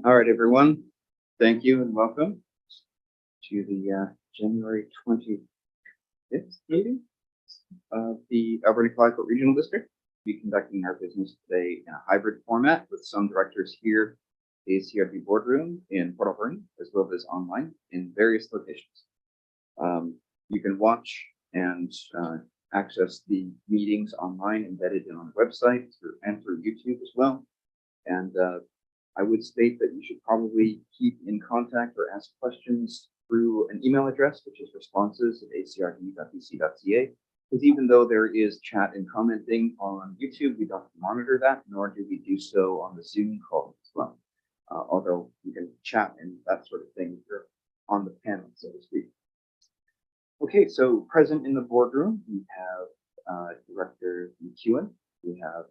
All right, everyone. Thank you and welcome to the January 25th meeting of the Alberta Clyde Regional District. We'll be conducting our business today in a hybrid format with some directors here, the ACRB boardroom in Port Alberni, as well as online in various locations. You can watch and access the meetings online embedded in on the website and through YouTube as well. And I would state that you should probably keep in contact or ask questions through an email address, which is responses@acrb.bc.ca. Because even though there is chat and commenting on YouTube, we don't monitor that, nor do we do so on the Zoom call as well. Although you can chat and that sort of thing if you're on the panel, so to speak. Okay, so present in the boardroom, we have Director McEwen. We have,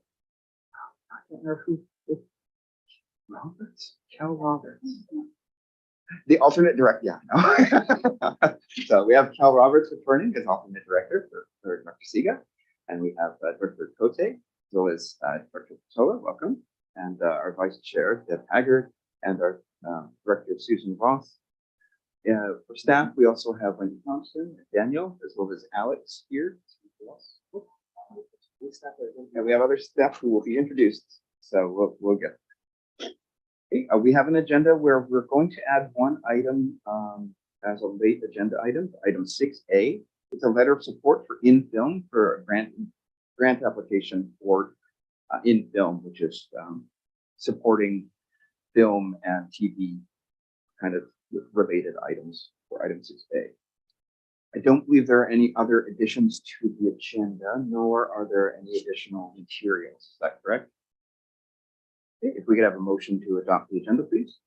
I don't know who. Cal Roberts. The alternate director, yeah. No. So we have Cal Roberts returning as alternate director for Dr. Siga. And we have Dr. Cote, as well as Dr. Patola, welcome. And our vice chair, Deb Haggard, and our director, Susan Ross. For staff, we also have Wendy Thompson, Daniel, as well as Alex here. And we have other staff who will be introduced. So we'll get. We have an agenda where we're going to add one item as a late agenda item, item 6A. It's a letter of support for InFilm for a grant application for InFilm, which is supporting film and TV kind of related items for item 6A. I don't believe there are any other additions to the agenda, nor are there any additional materials. Is that correct? If we could have a motion to adopt the agenda, please.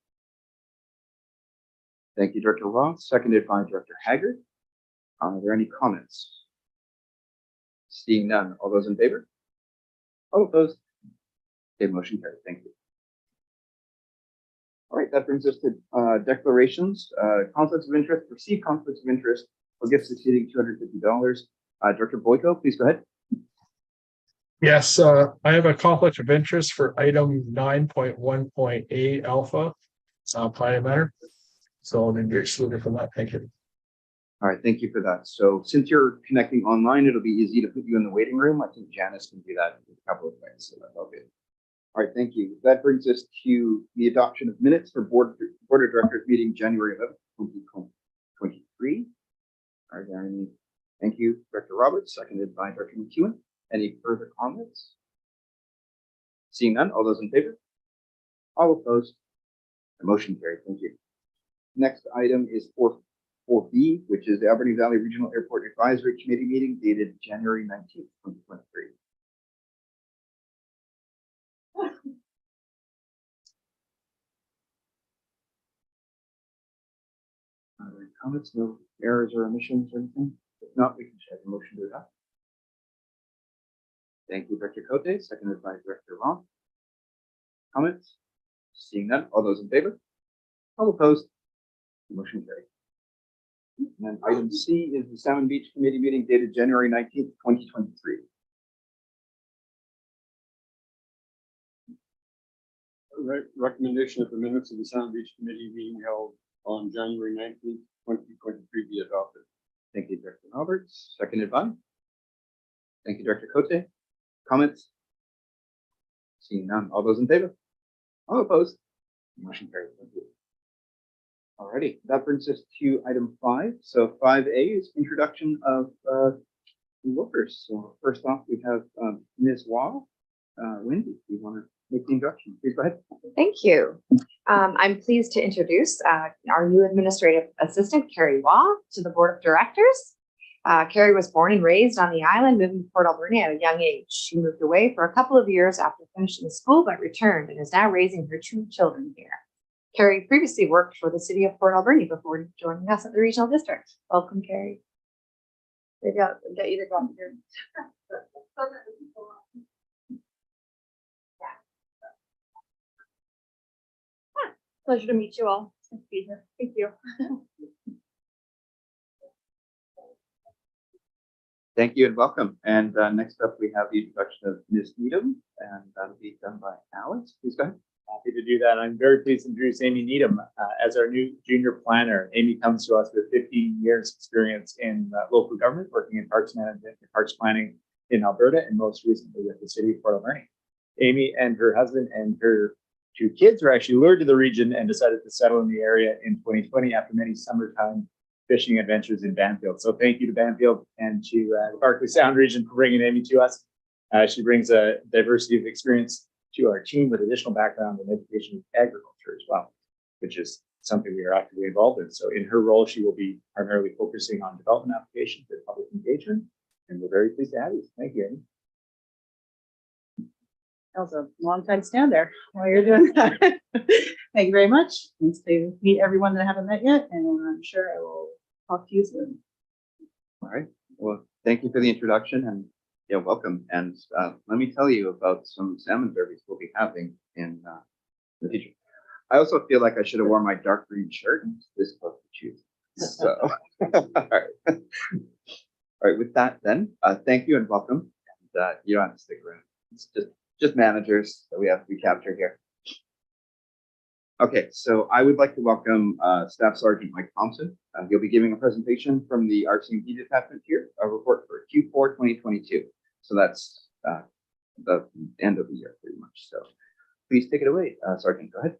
Thank you, Director Ross, seconded by Director Haggard. Are there any comments? Seeing none, all those in favor? All opposed? Okay, motion carried. Thank you. All right, that brings us to declarations. Conflicts of interest, perceived conflicts of interest for gifts exceeding $250. Director Boyko, please go ahead. Yes, I have a conflict of interest for item 9.1.8 alpha, planning matter. So I'll need to exclude it from that. Thank you. All right, thank you for that. So since you're connecting online, it'll be easy to put you in the waiting room. I think Janice can do that in a couple of ways. So that's all good. All right, thank you. That brings us to the adoption of minutes for Board of Directors meeting January 11th, 2023. Are there any? Thank you, Director Roberts, seconded by Director McEwen. Any further comments? Seeing none, all those in favor? All opposed? The motion carried. Thank you. Next item is 4B, which is the Alberni Valley Regional Airport Advisory Committee meeting dated January 19th, 2023. Are there any comments? No errors or omissions or anything? If not, we can check a motion to adopt. Thank you, Director Cote, seconded by Director Roth. Comments? Seeing none, all those in favor? All opposed? Motion carried. And then item C is the Salmon Beach Committee meeting dated January 19th, 2023. Recommendation of the minutes of the Salmon Beach Committee meeting held on January 19th, 2023 be adopted. Thank you, Director Roberts, seconded by. Thank you, Director Cote. Comments? Seeing none. All those in favor? All opposed? Motion carried. Thank you. Alrighty, that brings us to item 5. So 5A is introduction of workers. So first off, we have Ms. Wall. Wendy, do you want to make the introduction? Please go ahead. Thank you. I'm pleased to introduce our new administrative assistant, Carrie Wall, to the board of directors. Carrie was born and raised on the island, moving to Port Alberni at a young age. She moved away for a couple of years after finishing school, but returned and is now raising her 2 children here. Carrie previously worked for the city of Port Alberni before joining us at the regional district. Welcome, Carrie. Maybe I'll get you to go here. Pleasure to meet you all. Nice to be here. Thank you. Thank you and welcome. And next up, we have the introduction of Ms. Needham, and that'll be done by Alex. Please go ahead. Happy to do that. I'm very pleased to introduce Amy Needham as our new junior planner. Amy comes to us with 15 years experience in local government, working in parks management and parks planning in Alberta, and most recently with the city of Port Alberni. Amy and her husband and her 2 kids were actually lured to the region and decided to settle in the area in 2020 after many summertime fishing adventures in Banfield. So thank you to Banfield and to the Barclay Sound region for bringing Amy to us. She brings a diversity of experience to our team with additional background in education and agriculture as well, which is something we are actively involved in. So in her role, she will be primarily focusing on development applications and public engagement. And we're very pleased to have you. Thank you, Amy. That was a long time stand there while you're doing that. Thank you very much. Nice to meet everyone that I haven't met yet, and I'm sure I will talk to you soon. All right. Well, thank you for the introduction and yeah, welcome. And let me tell you about some salmon derbies we'll be having in the future. I also feel like I should have worn my dark green shirt. This close to choose. So, all right. All right. With that, then, thank you and welcome. And you don't have to stick around. It's just managers that we have to be captured here. Okay, so I would like to welcome Staff Sergeant Mike Thompson. He'll be giving a presentation from the RCMP department here, a report for Q4 2022. So that's the end of the year pretty much. So please take it away, Sergeant, go ahead.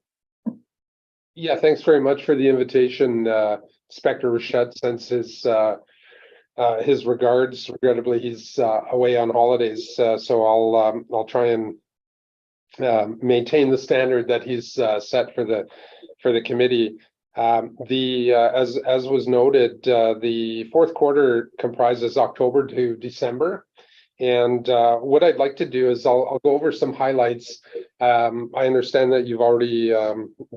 Yeah, thanks very much for the invitation. Inspector Rochette sends his regards. Regrettably, he's away on holidays, so I'll try and maintain the standard that he's set for the committee. As was noted, the fourth quarter comprises October to December. And what I'd like to do is I'll go over some highlights. I understand that you've already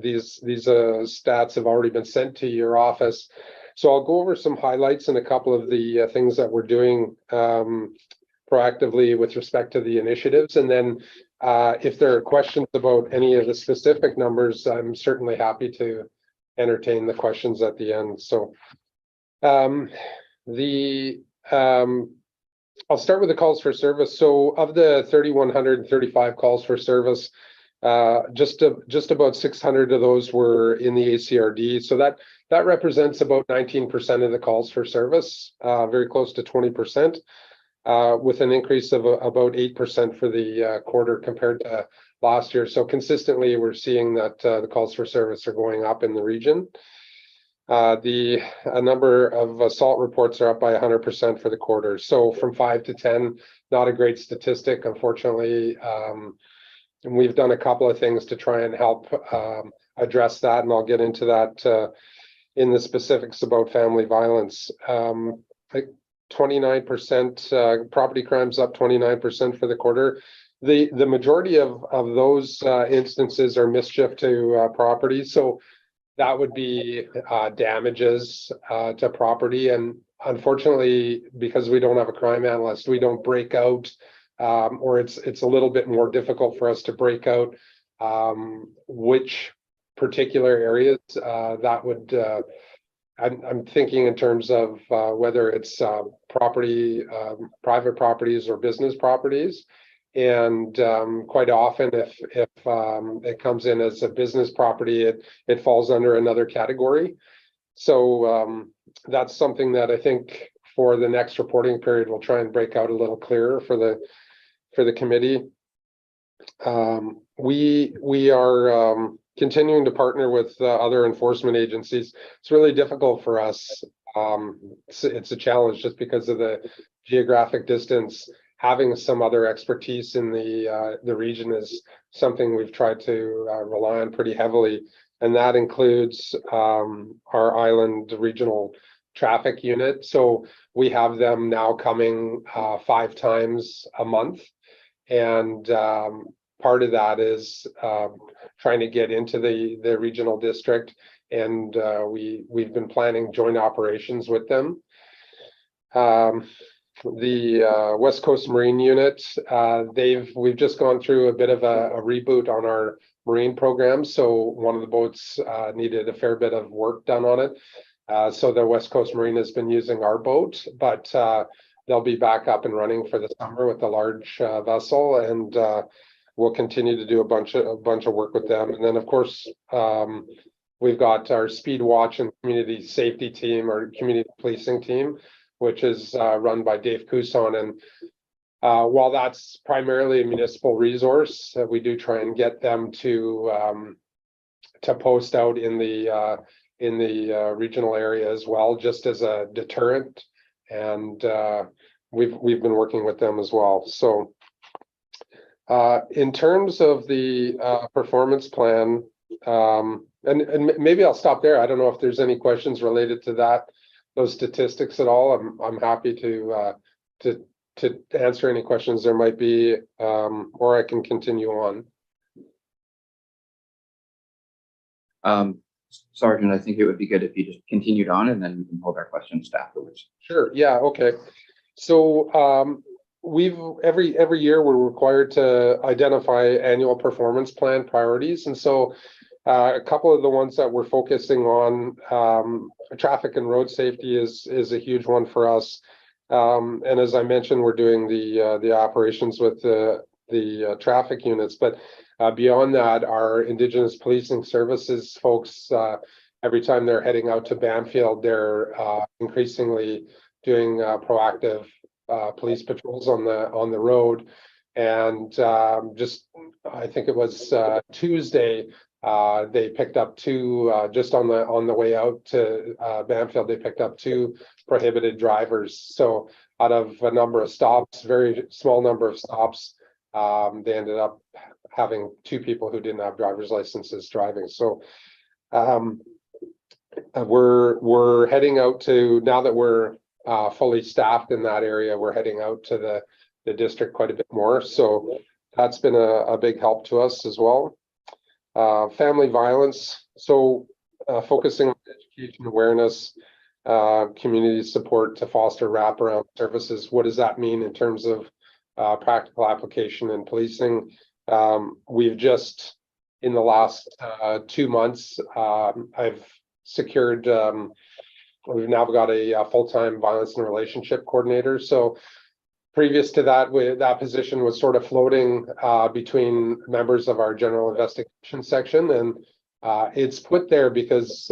these stats have already been sent to your office. So I'll go over some highlights and a couple of the things that we're doing proactively with respect to the initiatives. And then if there are questions about any of the specific numbers, I'm certainly happy to entertain the questions at the end. So I'll start with the calls for service. So of the 3,135 calls for service, just about 600 of those were in the ACRD. So that represents about 19% of the calls for service, very close to 20%, with an increase of about 8% for the quarter compared to last year. So consistently, we're seeing that the calls for service are going up in the region. The number of assault reports are up by 100% for the quarter. So from 5 to 10, not a great statistic, unfortunately. And we've done a couple of things to try and help address that, and I'll get into that in the specifics about family violence. 29% property crimes up 29% for the quarter. The majority of those instances are mischief to property. So that would be damages to property. And unfortunately, because we don't have a crime analyst, we don't break out, or it's a little bit more difficult for us to break out which particular areas that would. I'm thinking in terms of whether it's property, private properties or business properties. And quite often, if it comes in as a business property, it falls under another category. So that's something that I think for the next reporting period, we'll try and break out a little clearer for the committee. We are continuing to partner with other enforcement agencies. It's really difficult for us. It's a challenge just because of the geographic distance. Having some other expertise in the region is something we've tried to rely on pretty heavily, and that includes our island regional traffic unit. So we have them now coming 5 times a month, and part of that is trying to get into the regional district, and we've been planning joint operations with them. The West Coast Marine Unit, we've just gone through a bit of a reboot on our marine program. So one of the boats needed a fair bit of work done on it. So the West Coast Marine has been using our boat, but they'll be back up and running for the summer with a large vessel. And we'll continue to do a bunch of work with them. And then, of course, we've got our Speed Watch and community safety team, or community policing team, which is run by Dave Couson. And while that's primarily a municipal resource, we do try and get them to post out in the regional area as well, just as a deterrent. And we've been working with them as well. So in terms of the performance plan, and maybe I'll stop there. I don't know if there's any questions related to those statistics at all. I'm happy to answer any questions there might be, or I can continue on. Sergeant, I think it would be good if you just continued on, and then we can hold our questions afterwards. Sure. Yeah. Okay. So we've every year we're required to identify annual performance plan priorities, and so a couple of the ones that we're focusing on, traffic and road safety is a huge one for us. And as I mentioned, we're doing the operations with the traffic units, but beyond that, our Indigenous policing services folks, every time they're heading out to Bamfield, they're increasingly doing proactive police patrols on the road. And just, I think it was Tuesday, they picked up two, just on the way out to Bamfield, they picked up two prohibited drivers. So out of a number of stops, very small number of stops, they ended up having two people who didn't have driver's licenses driving. So we're heading out to, now that we're fully staffed in that area, we're heading out to the district quite a bit more. So that's been a big help to us as well. Family violence, so focusing on education awareness, community support to foster wraparound services. What does that mean in terms of practical application and policing? We've just, in the last 2 months, I've secured, we've now got a full-time violence and relationship coordinator. So previous to that, that position was sort of floating between members of our general investigation section, and it's put there because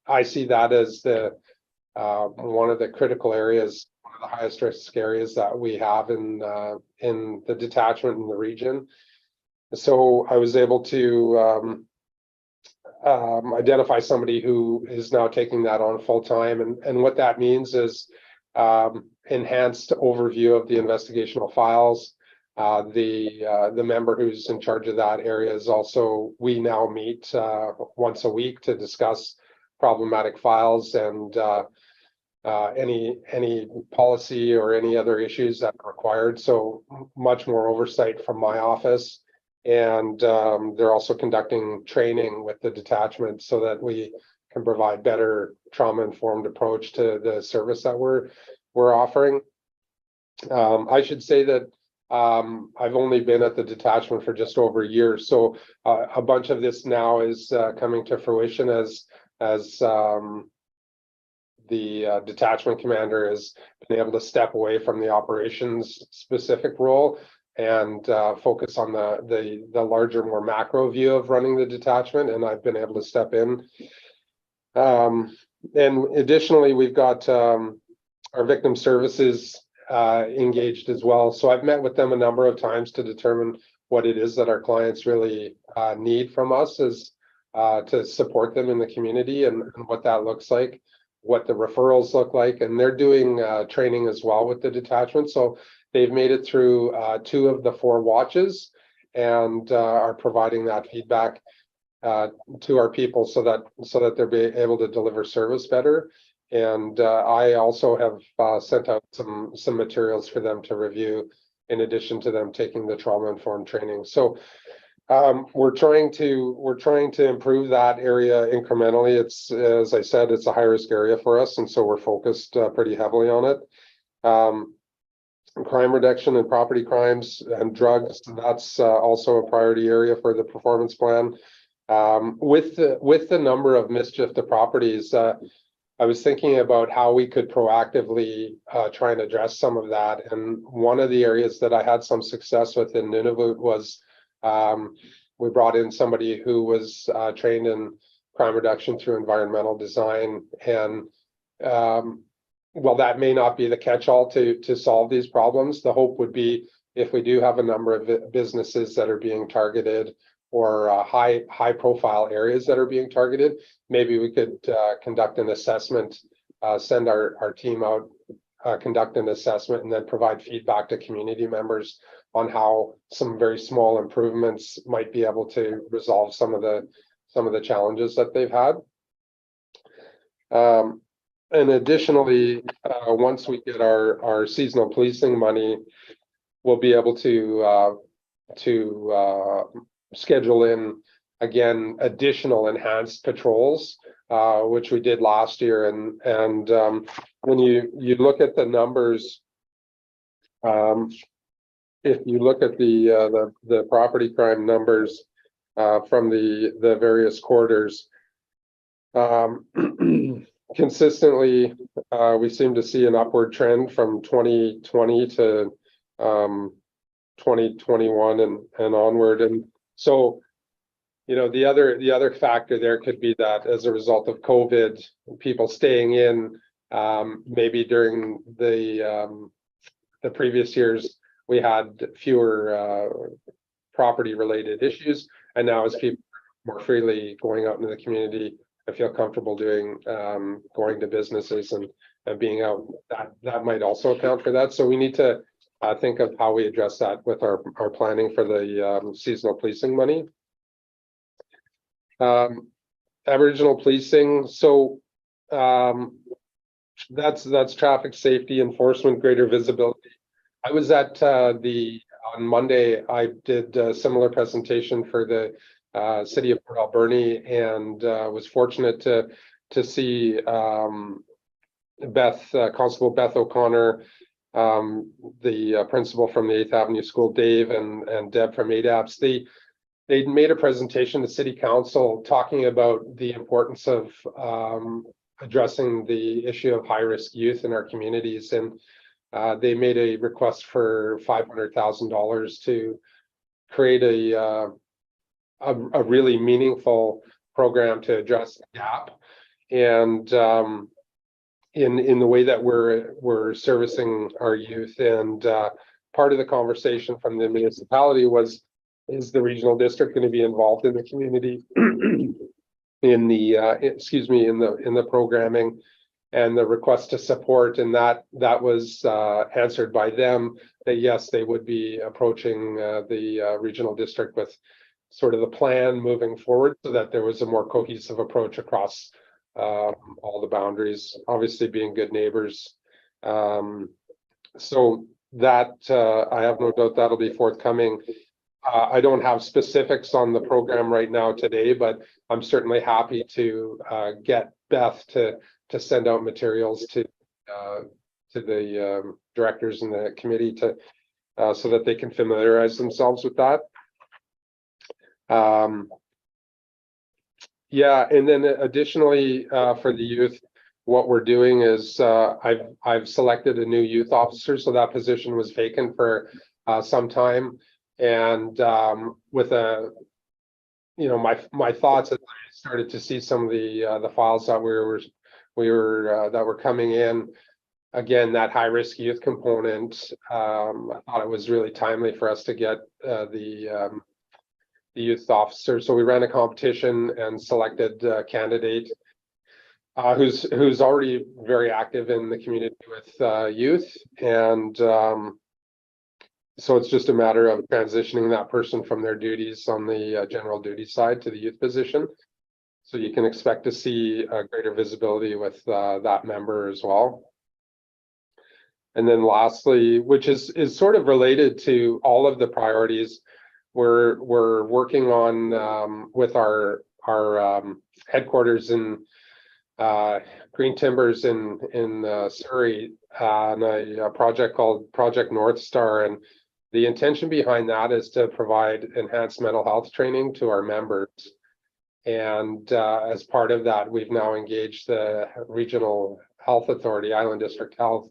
I see that as one of the critical areas, one of the highest risk areas that we have in the detachment in the region. So I was able to identify somebody who is now taking that on full time, and what that means is enhanced overview of the investigational files. The member who's in charge of that area is also, we now meet once a week to discuss problematic files and any policy or any other issues that are required. So much more oversight from my office. And they're also conducting training with the detachment so that we can provide better trauma-informed approach to the service that we're offering. I should say that I've only been at the detachment for just over a year, so a bunch of this now is coming to fruition as the detachment commander has been able to step away from the operations specific role and focus on the larger, more macro view of running the detachment, and I've been able to step in. And additionally, we've got our victim services engaged as well. So I've met with them a number of times to determine what it is that our clients really need from us as to support them in the community, and what that looks like, what the referrals look like. And they're doing training as well with the detachment. So they've made it through 2 of the 4 watches and are providing that feedback to our people so that they're able to deliver service better. And I also have sent out some materials for them to review in addition to them taking the trauma-informed training. So we're trying to improve that area incrementally. It's, as I said, it's a high-risk area for us, and so we're focused pretty heavily on it. Crime reduction and property crimes and drugs, that's also a priority area for the performance plan. With the number of mischief to properties, I was thinking about how we could proactively try and address some of that. And one of the areas that I had some success with in Nunavut was We brought in somebody who was trained in crime reduction through environmental design, and while that may not be the catch-all to solve these problems, the hope would be if we do have a number of businesses that are being targeted or high profile areas that are being targeted, maybe we could conduct an assessment, send our team out, conduct an assessment, and then provide feedback to community members on how some very small improvements might be able to resolve some of the challenges that they've had. And additionally, once we get our seasonal policing money, we'll be able to schedule in again additional enhanced patrols, which we did last year. And when you look at the numbers, if you look at the property crime numbers from the various quarters, consistently we seem to see an upward trend from 2020 to 2021 and onward. And so, you know, the other factor there could be that as a result of COVID, people staying in, maybe during the previous years, we had fewer property related issues. And now as people more freely going out into the community, I feel comfortable doing going to businesses and being out, that might also account for that. So we need to think of how we address that with our planning for the seasonal policing money. Aboriginal policing, so that's traffic safety enforcement, greater visibility. I was at on Monday, I did a similar presentation for the city of Port Alberni, and was fortunate to see Constable Beth O'Connor, the principal from the 8th Avenue School, Dave, and Deb from ADAPS. They made a presentation to City Council talking about the importance of addressing the issue of high-risk youth in our communities, and they made a request for $500,000 to create a really meaningful program to address the gap. And in the way that we're servicing our youth. And part of the conversation from the municipality was, is the regional district going to be involved in the community in the programming and the request to support? And that was answered by them that yes, they would be approaching the regional district with sort of the plan moving forward, so that there was a more cohesive approach across all the boundaries, obviously being good neighbors. So that I have no doubt that'll be forthcoming. I don't have specifics on the program right now today, but I'm certainly happy to get Beth to send out materials to the directors in the committee to so that they can familiarize themselves with that. Yeah, and then additionally for the youth, what we're doing is I've selected a new youth officer, so that position was vacant for some time. And with my thoughts as I started to see some of the files that that were coming in, again, that high risk youth component, I thought it was really timely for us to get the youth officer. So we ran a competition and selected a candidate who's already very active in the community with youth, and so it's just a matter of transitioning that person from their duties on the general duty side to the youth position. So you can expect to see a greater visibility with that member as well. And then lastly, which is sort of related to all of the priorities, we're working on with our headquarters in Green Timbers in Surrey on a project called Project North Star. And the intention behind that is to provide enhanced mental health training to our members. And as part of that, we've now engaged the Regional Health Authority, Island District Health,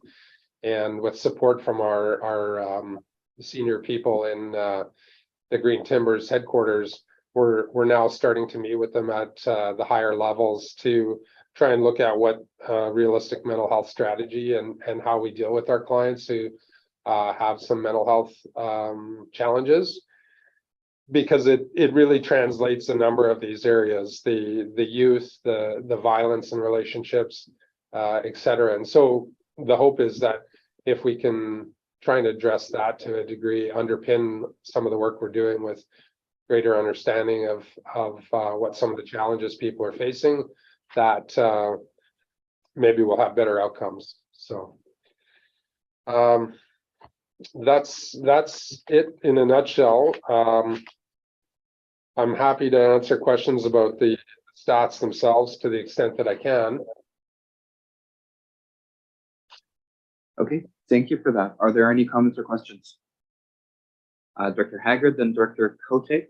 and with support from our senior people in the Green Timbers headquarters, we're now starting to meet with them at the higher levels to try and look at what realistic mental health strategy and how we deal with our clients who have some mental health challenges. Because it really translates a number of these areas, the youth, the violence in relationships, et cetera. And so the hope is that if we can try and address that to a degree, underpin some of the work we're doing with greater understanding of what some of the challenges people are facing, that maybe we'll have better outcomes. So that's it in a nutshell. I'm happy to answer questions about the stats themselves to the extent that I can. Okay, thank you for that. Are there any comments or questions? Director Haggard, then Director Cote.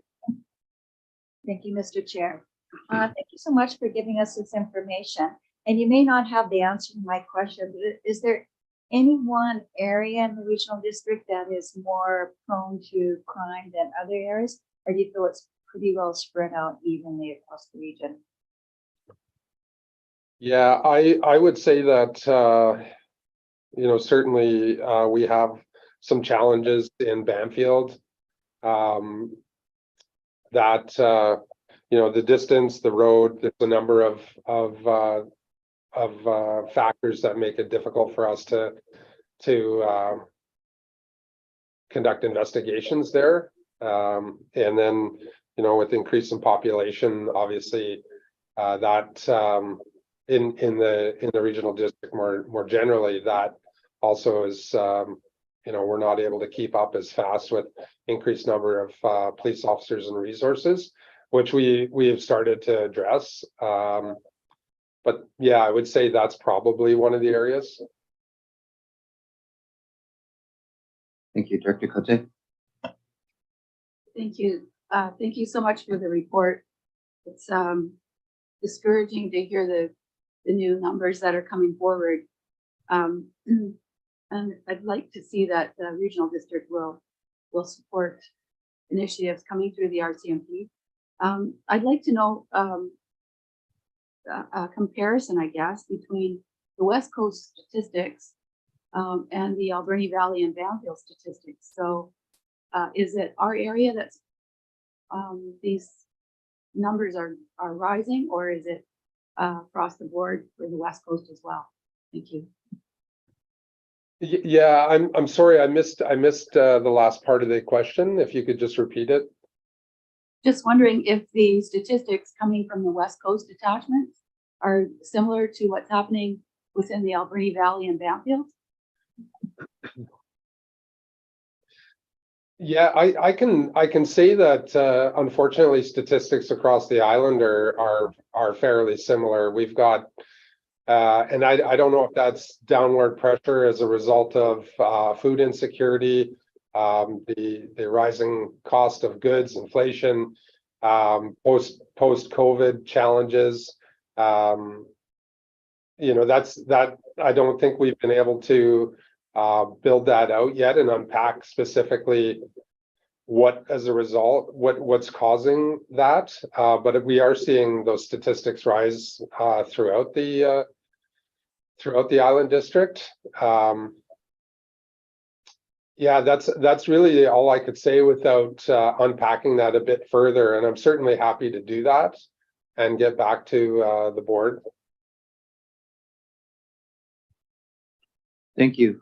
Thank you, Mr. Chair. Thank you so much for giving us this information. And you may not have the answer to my question, but is there any one area in the regional district that is more prone to crime than other areas? Or do you feel it's pretty well spread out evenly across the region? Yeah, I would say that, you know, certainly we have some challenges in Banfield. That, you know, the distance, the road, there's a number of factors that make it difficult for us to conduct investigations there. And then, you know, with increase in population, obviously, that in the regional district more generally, that also is, you know, we're not able to keep up as fast with increased number of police officers and resources, which we have started to address. But yeah, I would say that's probably one of the areas. Thank you, Director Cote. Thank you. Thank you so much for the report. It's discouraging to hear the new numbers that are coming forward. And I'd like to see that the regional district will support initiatives coming through the RCMP. I'd like to know a comparison, I guess, between the West Coast statistics and the Alberni Valley and Banfield statistics. So is it our area that's these numbers are rising, or is it across the board for the West Coast as well? Thank you. Yeah, I'm sorry, I missed the last part of the question. If you could just repeat it. Just wondering if the statistics coming from the West Coast detachments are similar to what's happening within the Alberni Valley and Banfield. Yeah, I can say that unfortunately statistics across the island are fairly similar. We've got and I don't know if that's downward pressure as a result of food insecurity, the rising cost of goods, inflation, post-COVID challenges. You know, that I don't think we've been able to build that out yet and unpack specifically what as a result what's causing that. But we are seeing those statistics rise throughout the island district. Yeah, that's really all I could say without unpacking that a bit further. And I'm certainly happy to do that and get back to the board. Thank you.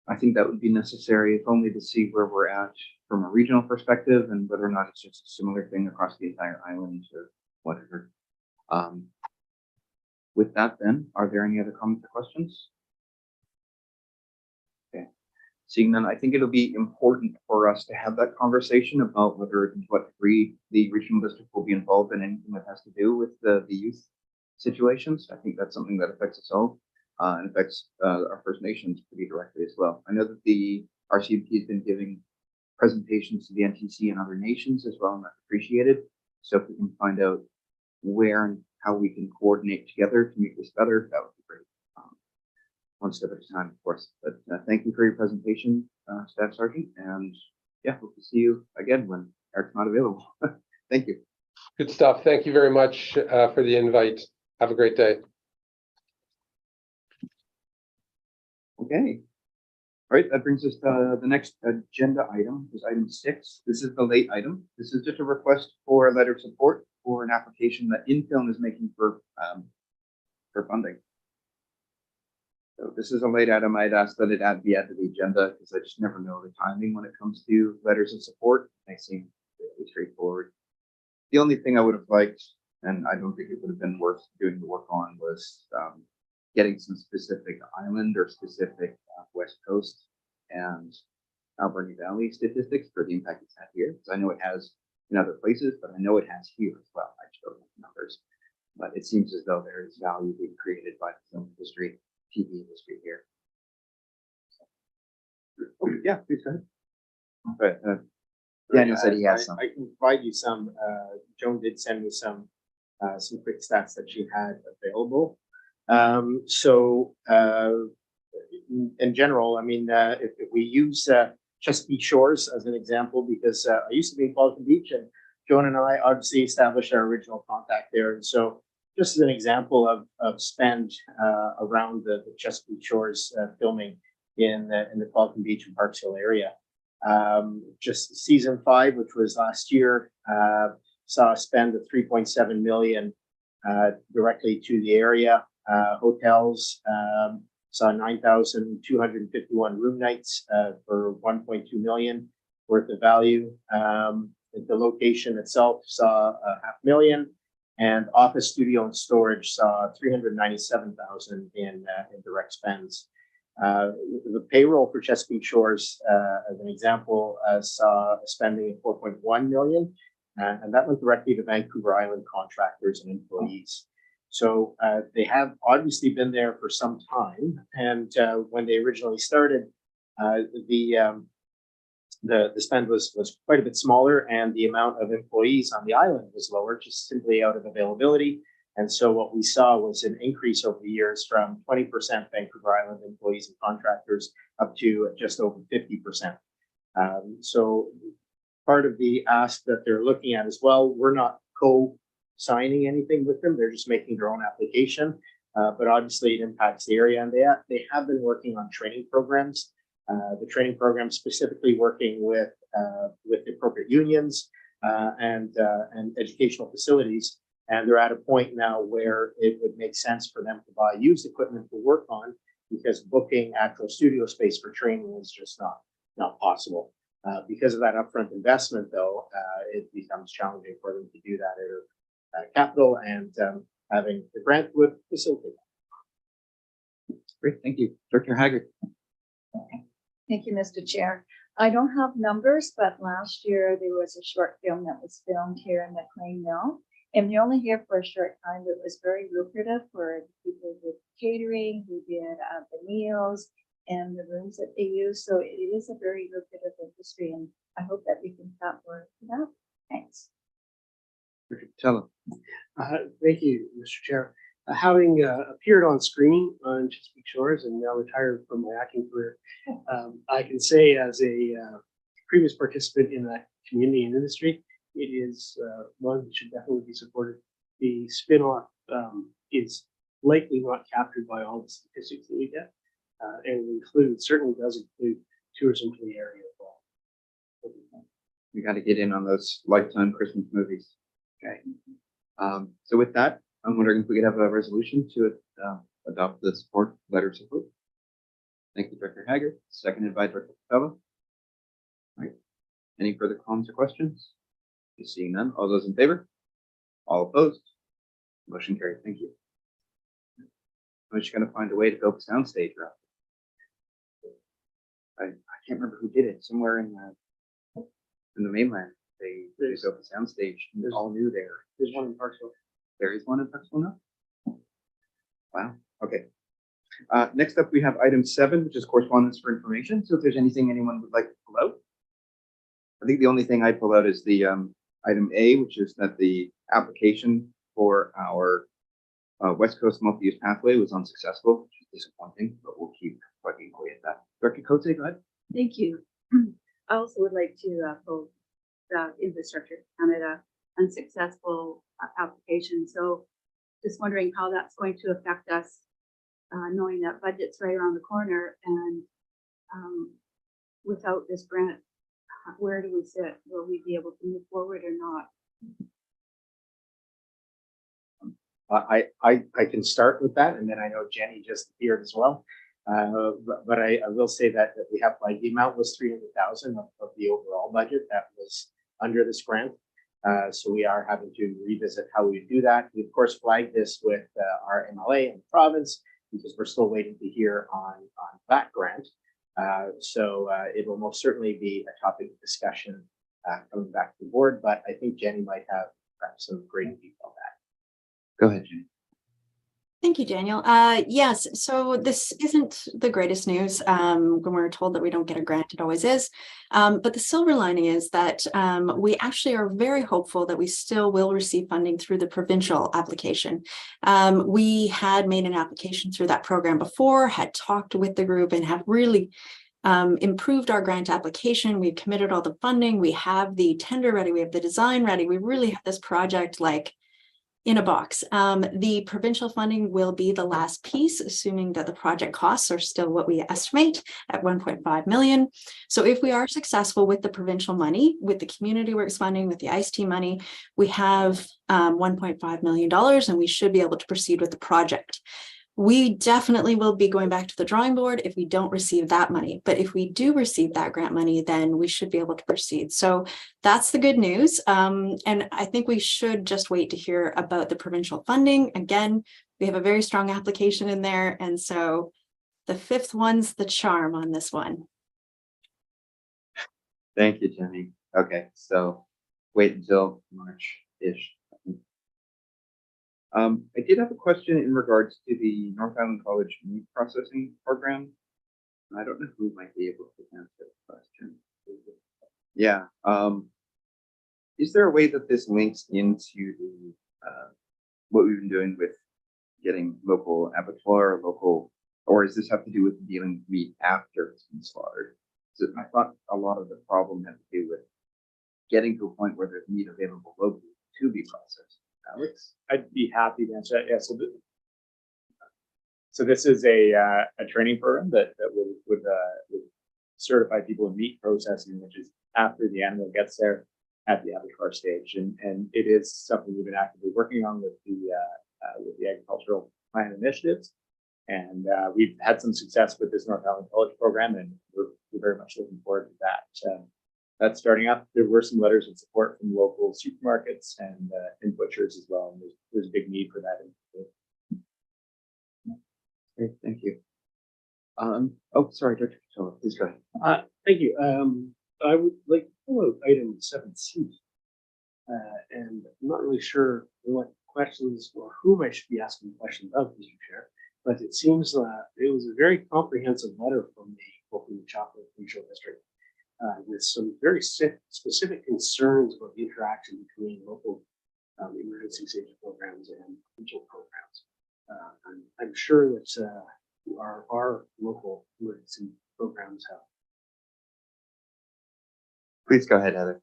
I think that would be necessary, if only to see where we're at from a regional perspective and whether or not it's just a similar thing across the entire island or whatever. With that, then, are there any other comments or questions? Okay. Seeing none, I think it'll be important for us to have that conversation about whether and to what degree the regional district will be involved in anything that has to do with the youth situations. I think that's something that affects us all. And affects our First Nations pretty directly as well. I know that the RCMP has been giving presentations to the NTC and other nations as well, and that's appreciated. So if we can find out where and how we can coordinate together to make this better, that would be great. One step at a time, of course. But thank you for your presentation, Staff Sergeant, and yeah, hope to see you again when Eric's not available. Thank you. Good stuff. Thank you very much for the invite. Have a great day. Okay. All right, that brings us to the next agenda item, is item 6. This is the late item. This is just a request for a letter of support for an application that Infilm is making for funding. So this is a late item. I'd ask that it be added to the agenda because I just never know the timing when it comes to letters of support. They seem fairly straightforward. The only thing I would have liked, and I don't think it would have been worth doing the work on, was getting some specific island or specific West Coast and Alberni Valley statistics for the impact it's had here. Because I know it has in other places, but I know it has here as well. I just don't know the numbers. But it seems as though there is value being created by the film industry, TV industry here. Oh, yeah, please go ahead. But, Daniel said he has some. I can provide you some. Joan did send me some quick stats that she had available. In general, I mean, if we use Chesapeake Shores as an example, because I used to be in Falcon Beach, and Joan and I obviously established our original contact there. And so just as an example of spend around the Chesapeake Shores filming in the Falcon Beach and Parks Hill area. Just season 5, which was last year, saw a spend of 3.7 million directly to the area. Hotels saw 9,251 room nights for 1.2 million worth of value. The location itself saw 500,000, and office, studio, and storage saw 397,000 in direct spends. The payroll for Chesapeake Shores, as an example, saw a spending of 4.1 million, and that went directly to Vancouver Island contractors and employees. So they have obviously been there for some time, and when they originally started, the spend was quite a bit smaller, and the amount of employees on the island was lower, just simply out of availability. And so what we saw was an increase over the years from 20% Vancouver Island employees and contractors up to just over 50%. So part of the ask that they're looking at as well, we're not co-signing anything with them. They're just making their own application. But obviously it impacts the area, and they have been working on training programs. The training program specifically working with the appropriate unions and educational facilities. And they're at a point now where it would make sense for them to buy used equipment to work on, because booking actual studio space for training is just not possible. Because of that upfront investment, though, it becomes challenging for them to do that at capital, and having the grant would facilitate that. Great, thank you. Director Haggard. Thank you, Mr. Chair. I don't have numbers, but last year there was a short film that was filmed here in McLean Mill. And we only here for a short time, but it was very lucrative for people with catering, who did the meals and the rooms that they use. So it is a very lucrative industry, and I hope that we can tap more into that. Thanks. Richard Tell. Thank you, Mr. Chair. Having appeared on screen on Chesapeake Shores and now retired from my acting career, I can say as a previous participant in that community and industry, it is one that should definitely be supported. The spin-off is likely not captured by all the statistics that we get, and certainly does include tourism to the area as well. We got to get in on those Lifetime Christmas movies. Okay. So with that, I'm wondering if we could have a resolution to adopt the support letter of support. Thank you, Director Haggard. Seconded by Director Pella. All right. Any further comments or questions? Seeing none. All those in favor? All opposed? Motion carried. Thank you. I'm just going to find a way to build a soundstage around. I can't remember who did it. Somewhere in the mainland, they built a soundstage. It's all new there. There's one in Parksville. There is one in Parksville now? Wow. Okay. Next up, we have item 7, which is correspondence for information. So if there's anything anyone would like to pull out. I think the only thing I pull out is the item A, which is that the application for our West Coast multi-use pathway was unsuccessful, which is disappointing, but we'll keep plugging away at that. Director Cote, go ahead. Thank you. I also would like to post the Infrastructure Canada unsuccessful application. So just wondering how that's going to affect us, knowing that budget's right around the corner and without this grant, where do we sit? Will we be able to move forward or not? I can start with that, and then I know Jenny just appeared as well. But I will say that we have, like, the amount was 300,000 of the overall budget that was under this grant. So we are having to revisit how we do that. We of course flagged this with our MLA and the province because we're still waiting to hear on that grant. So it will most certainly be a topic of discussion coming back to the board, but I think Jenny might have perhaps some great detail on that. Go ahead, Jenny. Thank you, Daniel. Yes, so this isn't the greatest news. When we're told that we don't get a grant, it always is. But the silver lining is that we actually are very hopeful that we still will receive funding through the provincial application. We had made an application through that program before, had talked with the group and have really improved our grant application. We've committed all the funding. We have the tender ready. We have the design ready. We really have this project like in a box. The provincial funding will be the last piece, assuming that the project costs are still what we estimate at 1.5 million. So if we are successful with the provincial money, with the community works funding, with the ICT money, we have $1.5 million and we should be able to proceed with the project. We definitely will be going back to the drawing board if we don't receive that money. But if we do receive that grant money, then we should be able to proceed. So that's the good news. And I think we should just wait to hear about the provincial funding. Again, we have a very strong application in there. And so the fifth one's the charm on this one. Thank you, Jenny. Okay, so wait until March-ish. I did have a question in regards to the North Island College meat processing program. I don't know who might be able to answer the question. Yeah. Is there a way that this links into the what we've been doing with getting local abattoir, or does this have to do with dealing with meat after it's been slaughtered? So I thought a lot of the problem had to do with getting to a point where there's meat available locally to be processed. Alex? I'd be happy to answer that. Yeah, so this is a training program that would certify people in meat processing, which is after the animal gets there at the abattoir stage, and it is something we've been actively working on with the agricultural plan initiatives, and we've had some success with this North Island College program, and we're very much looking forward to that. That's starting up. There were some letters of support from local supermarkets and butchers as well. And there's a big need for that. Great, thank you. Oh, sorry, Dr. Patel, please go ahead. Thank you. I would like to pull out item 7C. And I'm not really sure what questions or whom I should be asking questions of, Mr. Chair, but it seems that it was a very comprehensive letter from the Oakland Chocolate Regional District. With some very specific concerns about the interaction between local emergency safety programs and regional programs. I'm sure that our local emergency programs have. Please go ahead, Heather.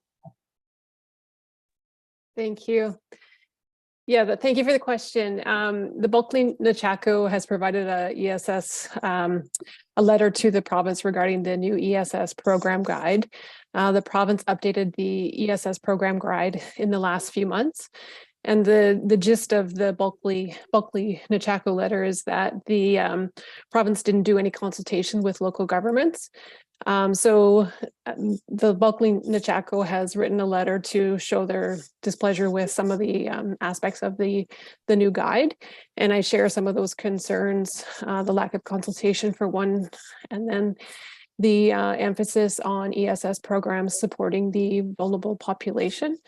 Thank you. Yeah, thank you for the question. The Bulkley-Nechako has provided a ESS, a letter to the province regarding the new ESS program guide. The province updated the ESS program guide in the last few months. And the gist of the Bulkley-Nechako letter is that the province didn't do any consultation with local governments. So the Bulkley-Nechako has written a letter to show their displeasure with some of the aspects of the new guide. And I share some of those concerns, the lack of consultation for one, and then the emphasis on ESS programs supporting the vulnerable population.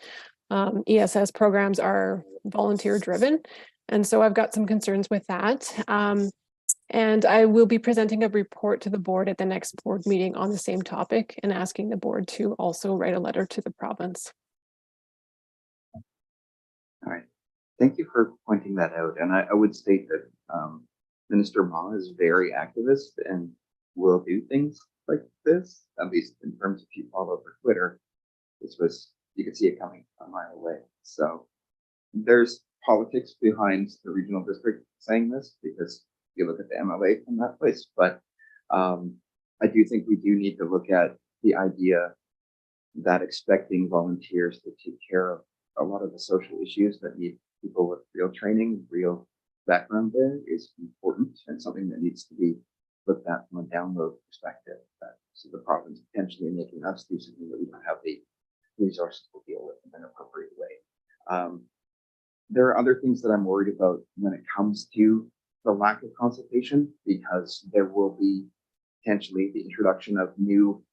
ESS programs are volunteer driven. And so I've got some concerns with that. And I will be presenting a report to the board at the next board meeting on the same topic and asking the board to also write a letter to the province. All right. Thank you for pointing that out. And I would state that Minister Ma is very activist and will do things like this, at least in terms of if you follow for Twitter. This was, you could see it coming a mile away. So there's politics behind the regional district saying this because you look at the MLA from that place. But I do think we do need to look at the idea that expecting volunteers to take care of a lot of the social issues that need people with real training, real background there is important and something that needs to be looked at from a download perspective. So the province potentially making us do something that we don't have the resources to deal with in an appropriate way. There are other things that I'm worried about when it comes to the lack of consultation, because there will be potentially the introduction of new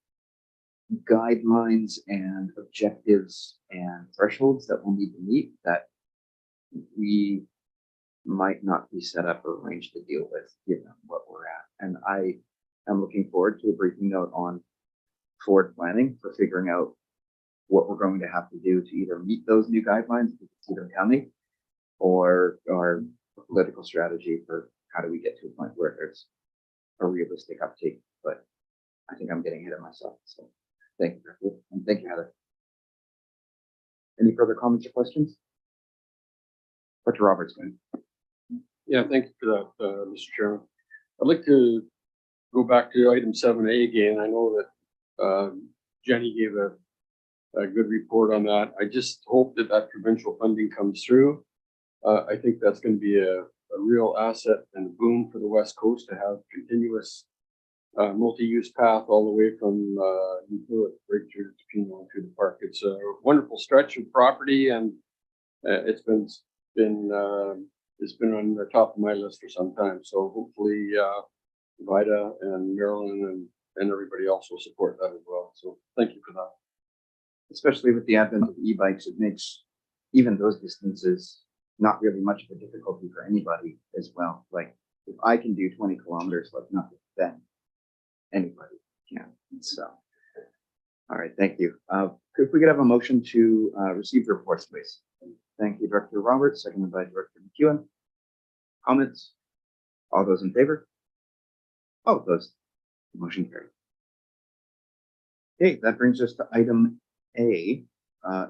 guidelines and objectives and thresholds that we'll need to meet that we might not be set up or arranged to deal with given what we're at. And I am looking forward to a briefing note on forward planning for figuring out what we're going to have to do to either meet those new guidelines, if we see them coming, or our political strategy for how do we get to a point where there's a realistic uptake. But I think I'm getting ahead of myself. So thank you, Griffith, and thank you, Heather. Any further comments or questions? Dr. Roberts, go ahead. Yeah, thank you for that, Mr. Chairman. I'd like to go back to item 7A again. I know that Jenny gave a good report on that. I just hope that that provincial funding comes through. I think that's going to be a real asset and a boon for the West Coast to have continuous multi-use path all the way from Newfoundland right through to Pino and through the park. It's a wonderful stretch of property, and it's been on the top of my list for some time. So hopefully Vida and Marilyn and everybody else will support that as well. So thank you for that. Especially with the advent of e-bikes, it makes even those distances not really much of a difficulty for anybody as well. Like if I can do 20 kilometers, like nothing, then anybody can. So, all right, thank you. If we could have a motion to receive the reports, please. Thank you, Director Roberts, seconded by Director McEwen. Comments? All those in favor? All opposed? Motion carried. Okay, that brings us to item A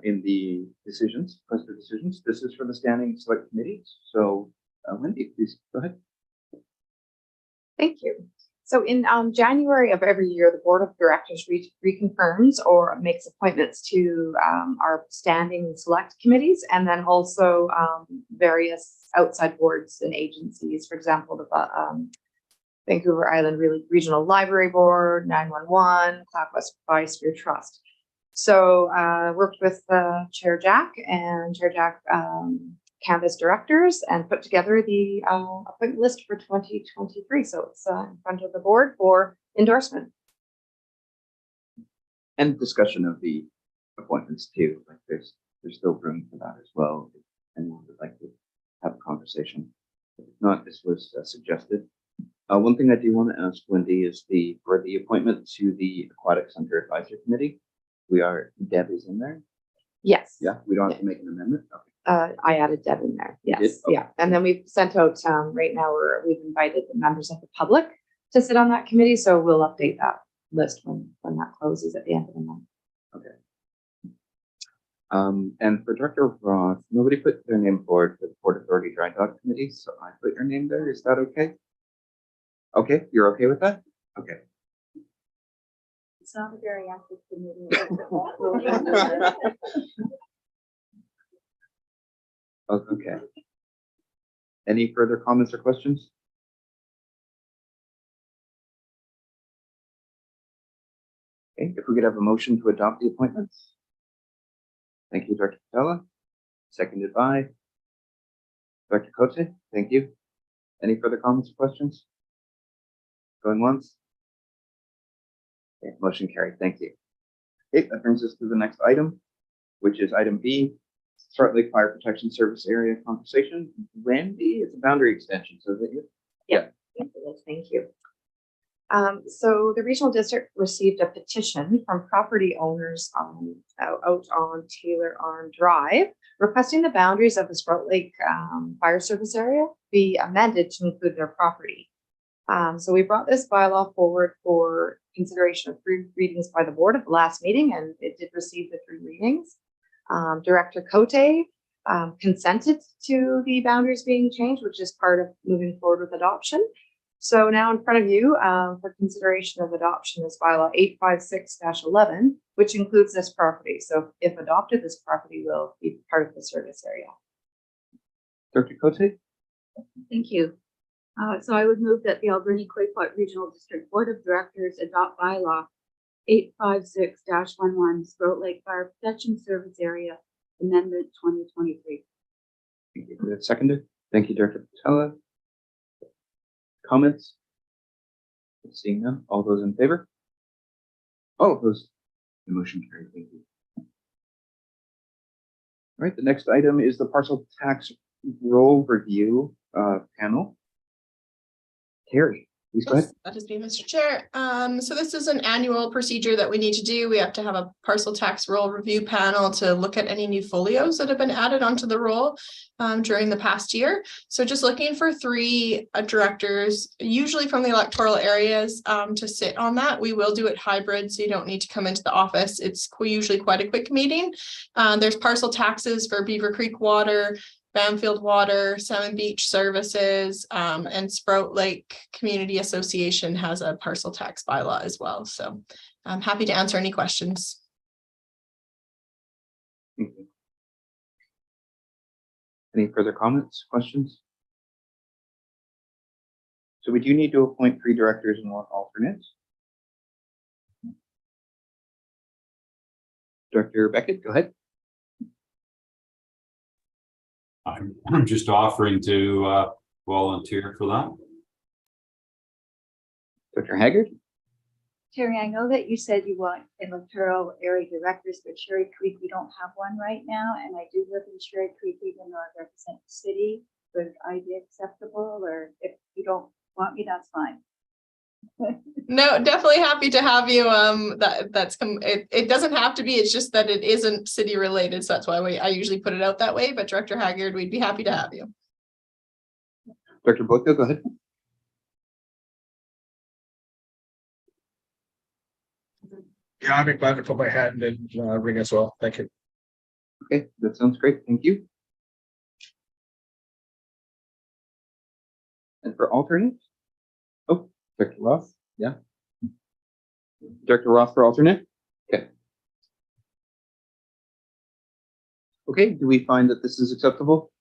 in the decisions, cluster decisions. This is for the Standing Select Committees. So Wendy, please go ahead. Thank you. So in January of every year, the Board of Directors reconfirms or makes appointments to our standing select committees, and then also various outside boards and agencies. For example, the Vancouver Island Regional Library Board, 911, Cloud West Biosphere Trust. So worked with Chair Jack and Chair Jack Canvas directors and put together the appointment list for 2023. So it's in front of the board for endorsement. And discussion of the appointments too. Like there's still room for that as well. If anyone would like to have a conversation. If not, this was suggested. One thing I do want to ask Wendy is for the appointment to the Aquatic Center Advisory Committee. Deb is in there. Yes. Yeah, we don't have to make an amendment. Okay. I added Deb in there. You did? Yes. Okay. Yeah. And then we've sent out right now we've invited the members of the public to sit on that committee. So we'll update that list when that closes at the end of the month. Okay. And for Director Roth, nobody put their name forward for the Port Authority Dry Dock Committee, so I put your name there. Is that okay? Okay, you're okay with that? Okay. It's not a very active committee. Okay. Any further comments or questions? Okay, if we could have a motion to adopt the appointments. Thank you, Dr. Patella. Seconded by Dr. Cote. Thank you. Any further comments or questions? Going once? Okay, motion carried. Thank you. Okay, that brings us to the next item, which is item B, Salt Lake Fire Protection Service Area Conversation. Wendy, it's a boundary extension, so is it you? Yeah. Thank you. So the regional district received a petition from property owners out on Taylor Arm Drive requesting the boundaries of the Sprout Lake Fire Service area be amended to include their property. So we brought this bylaw forward for consideration of 3 readings by the board at the last meeting, and it did receive the 3 readings. Director Cote consented to the boundaries being changed, which is part of moving forward with adoption. So now in front of you for consideration of adoption is bylaw 856-11, which includes this property. So if adopted, this property will be part of the service area. Director Cote? Thank you. So I would move that the Alberni Quaypot Regional District Board of Directors adopt bylaw 856-11 Sprout Lake Fire Protection Service Area Amendment 2023. Thank you. That's seconded. Thank you, Director Patella. Comments? Seeing none. All those in favor? All opposed? The motion carried. Thank you. All right, the next item is the parcel tax roll review panel. Carrie, please go ahead. That is me, Mr. Chair. So this is an annual procedure that we need to do. We have to have a parcel tax roll review panel to look at any new folios that have been added onto the roll during the past year. So just looking for 3 directors, usually from the electoral areas, to sit on that. We will do it hybrid, so you don't need to come into the office. It's usually quite a quick meeting. There's parcel taxes for Beaver Creek Water, Bamfield Water, Salmon Beach Services, and Sprout Lake Community Association has a parcel tax bylaw as well. So I'm happy to answer any questions. Thank you. Any further comments, questions? So we do need to appoint 3 directors and 1 alternate. Director Beckett, go ahead. I'm just offering to volunteer for that. Dr. Haggard? Terry, I know that you said you want electoral area directors, but Cherry Creek, we don't have one right now. And I do live in Cherry Creek, even though I represent the city. Would I be acceptable? Or if you don't want me, that's fine. No, definitely happy to have you. It doesn't have to be. It's just that it isn't city related, so that's why I usually put it out that way. But Director Haggard, we'd be happy to have you. Dr. Boyko, go ahead. Yeah, I'd be glad to put my hand in ring as well. Thank you. Okay, that sounds great. Thank you. And for alternate? Oh, Director Roth, yeah. Director Roth for alternate? Okay. Okay, do we find that this is acceptable?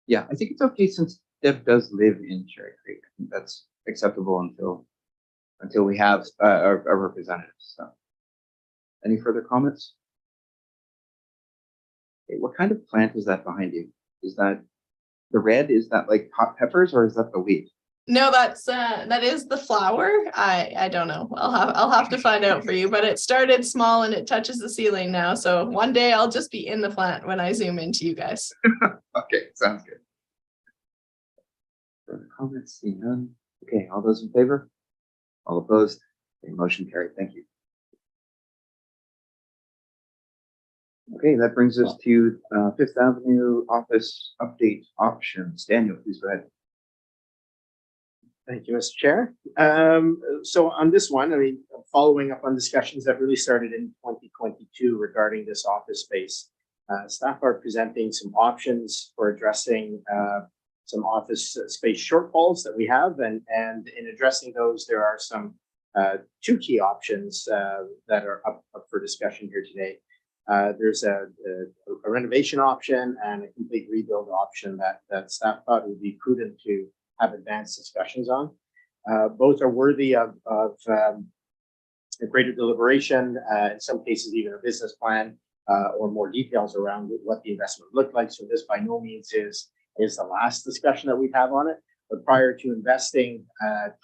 Yeah, I think it's okay since Deb does live in Cherry Creek. I think that's acceptable until we have a representative. So, any further comments? Okay, what kind of plant is that behind you? Is that the red? Is that like hot peppers or is that the wheat? No, that is the flower. I don't know. I'll have to find out for you. But it started small and it touches the ceiling now. So one day I'll just be in the plant when I zoom into you guys. Okay, sounds good. Further comments? Seeing none. Okay, all those in favor? All opposed? Okay, motion carried. Thank you. Okay, that brings us to Fifth Avenue office update options. Daniel, please go ahead. Thank you, Mr. Chair. So on this one, I mean, following up on discussions that really started in 2022 regarding this office space, staff are presenting some options for addressing some office space shortfalls that we have. And in addressing those, there are some 2 key options that are up for discussion here today. There's a renovation option and a complete rebuild option that staff thought would be prudent to have advanced discussions on. Both are worthy of a greater deliberation, in some cases even a business plan or more details around what the investment looked like. So this by no means is the last discussion that we have on it, but prior to investing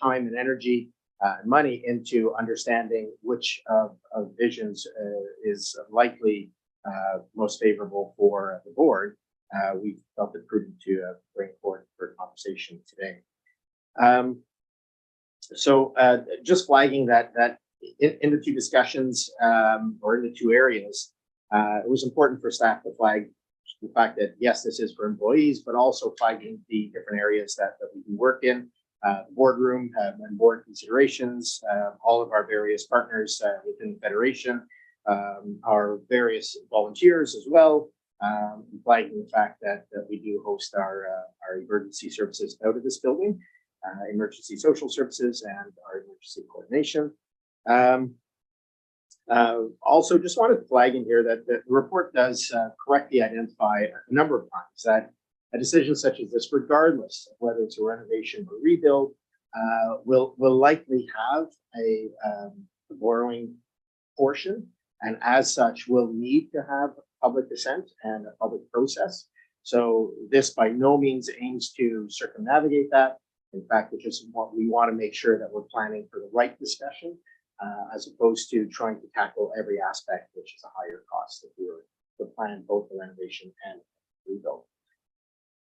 time and energy and money into understanding which of visions is likely most favorable for the board, we felt it prudent to bring forward for conversation today. So just flagging that in the 2 discussions or in the 2 areas, it was important for staff to flag the fact that yes, this is for employees, but also flagging the different areas that we can work in boardroom and board considerations, all of our various partners within the Federation, our various volunteers as well, flagging the fact that we do host our emergency services out of this building, emergency social services and our emergency coordination. Also, just wanted to flag in here that the report does correctly identify a number of times that a decision such as this, regardless of whether it's a renovation or rebuild, will likely have a borrowing portion, and as such will need to have public dissent and a public process. So this by no means aims to circumnavigate that. In fact, it's just what we want to make sure that we're planning for the right discussion, as opposed to trying to tackle every aspect, which is a higher cost if we were to plan both the renovation and rebuild.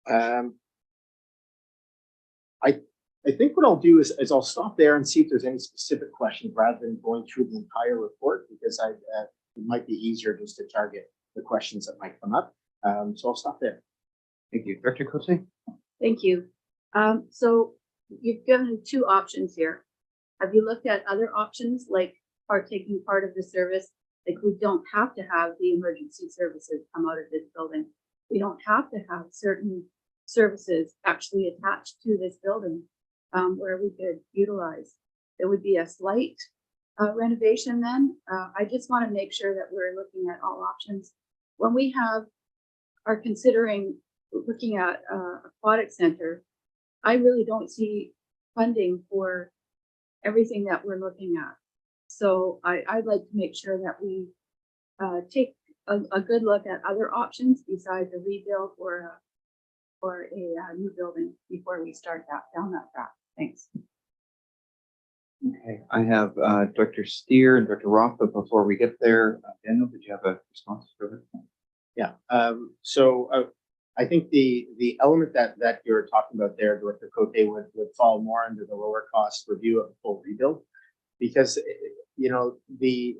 I think what I'll do is I'll stop there and see if there's any specific questions rather than going through the entire report, because it might be easier just to target the questions that might come up. So I'll stop there. Thank you. Director Cote? Thank you. So you've given two options here. Have you looked at other options like taking part of the service? Like we don't have to have the emergency services come out of this building. We don't have to have certain services actually attached to this building where we could utilize. It would be a slight renovation then. I just want to make sure that we're looking at all options. When we are considering looking at aquatic center, I really don't see funding for everything that we're looking at. So I'd like to make sure that we take a good look at other options besides a rebuild or a new building before we start down that path. Thanks. Okay, I have Director Steer and Director Roth, but before we get there, Daniel, did you have a response to it? Yeah. So I think the element that you're talking about there, Director Cote, would fall more under the lower cost review of the full rebuild, because you know the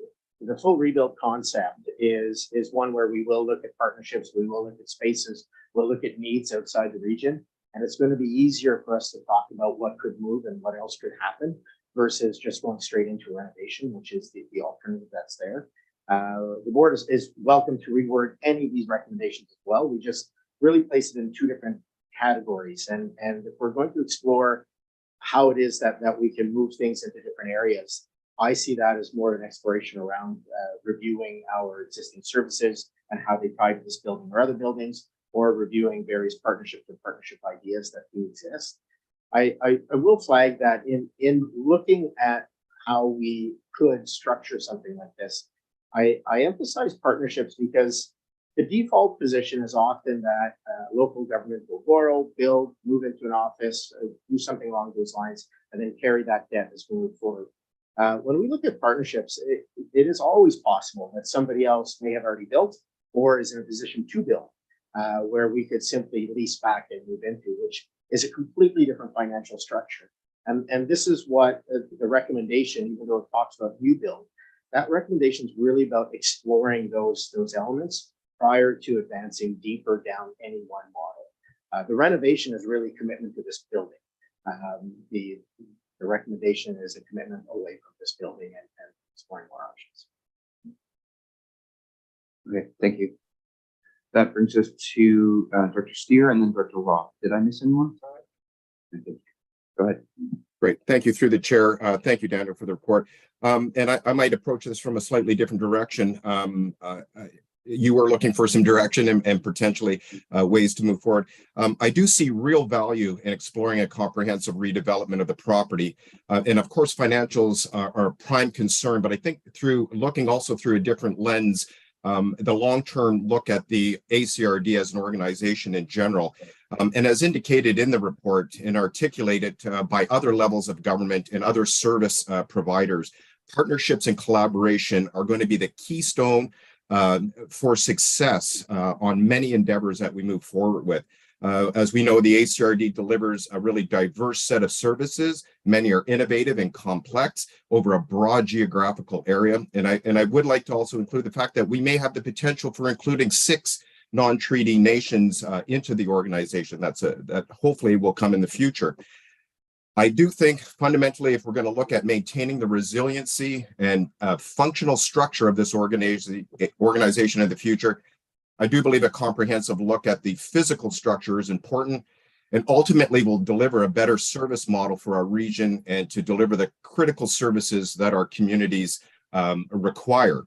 full rebuild concept is one where we will look at partnerships, we will look at spaces, we'll look at needs outside the region, and it's going to be easier for us to talk about what could move and what else could happen versus just going straight into renovation, which is the alternative that's there. The board is welcome to reword any of these recommendations as well. We just really place it in two different categories. And if we're going to explore how it is that we can move things into different areas, I see that as more an exploration around reviewing our existing services and how they tie to this building or other buildings, or reviewing various partnership ideas that do exist. I will flag that in looking at how we could structure something like this, I emphasize partnerships because the default position is often that local government will borrow, build, move into an office, do something along those lines, and then carry that debt as we move forward. When we look at partnerships, it is always possible that somebody else may have already built or is in a position to build, where we could simply lease back and move into, which is a completely different financial structure. And this is what the recommendation, even though it talks about new build, that recommendation is really about exploring those elements prior to advancing deeper down any one model. The renovation is really commitment to this building. The recommendation is a commitment away from this building and exploring more options. Okay, thank you. That brings us to Director Steer and then Director Roth. Did I miss anyone? Go ahead. Great. Thank you through the chair. Thank you, Daniel, for the report. And I might approach this from a slightly different direction. You were looking for some direction and potentially ways to move forward. I do see real value in exploring a comprehensive redevelopment of the property. And of course, financials are a prime concern, but I think through looking also through a different lens, the long-term look at the ACRD as an organization in general. And as indicated in the report and articulated by other levels of government and other service providers, partnerships and collaboration are going to be the keystone for success on many endeavors that we move forward with. As we know, the ACRD delivers a really diverse set of services. Many are innovative and complex over a broad geographical area. And I would like to also include the fact that we may have the potential for including 6 non-treaty nations into the organization. That hopefully will come in the future. I do think fundamentally, if we're going to look at maintaining the resiliency and functional structure of this organization in the future, I do believe a comprehensive look at the physical structure is important and ultimately will deliver a better service model for our region and to deliver the critical services that our communities require.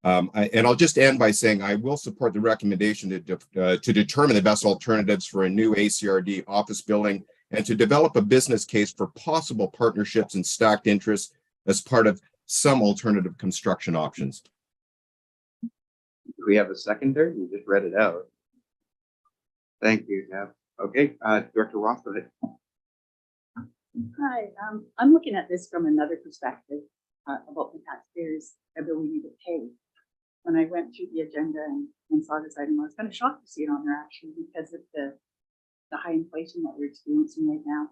And I'll just end by saying I will support the recommendation to determine the best alternatives for a new ACRD office building and to develop a business case for possible partnerships and stacked interests as part of some alternative construction options. Do we have a seconder? You just read it out. Thank you, Deb. Okay, Director Roth, go ahead. Hi, I'm looking at this from another perspective about the taxpayers' ability to pay. When I went through the agenda and saw this item, I was kind of shocked to see it on there actually because of the high inflation that we're experiencing right now.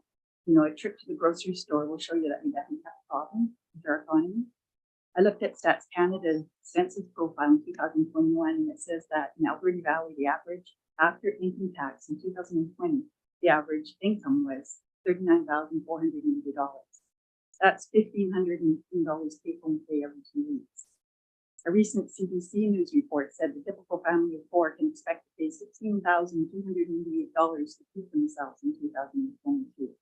You know, a trip to the grocery store will show you that we definitely have a problem with our economy. I looked at Stats Canada census profile in 2021, and it says that in Alberta Valley, the average after income tax in 2020, the average income was $39,480. That's $1,518 take home pay every 2 weeks. A recent CBC News report said the typical family of four can expect to pay $16,288 to keep themselves in 2022.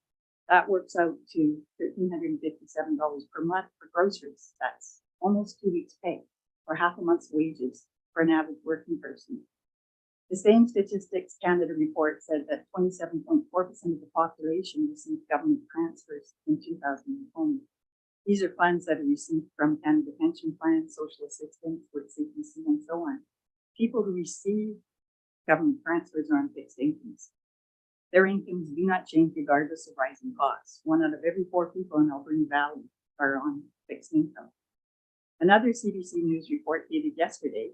That works out to $1,357 per month for groceries. That's almost 2 weeks' pay, or half a month's wages for an average working person. The same Statistics Canada report said that 27.4% of the population received government transfers in 2020. These are funds that are received from Canada Pension Plan, social assistance, with CPC, and so on. People who receive government transfers are on fixed incomes. Their incomes do not change regardless of rising costs. 1 out of every 4 people in Alberni Valley are on fixed income. Another CBC News report dated yesterday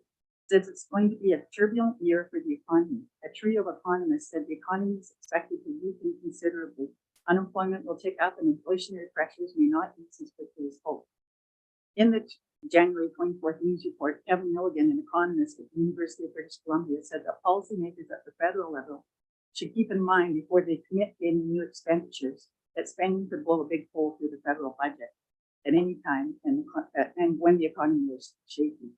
says it's going to be a turbulent year for the economy. A trio of economists said the economy is expected to weaken considerably. Unemployment will tick up and inflationary pressures may not ease as quickly as hoped. In the January 24th news report, Kevin Milligan, an economist at the University of British Columbia, said that policymakers at the federal level should keep in mind before they commit to any new expenditures that spending could blow a big hole through the federal budget at any time and when the economy is shaky.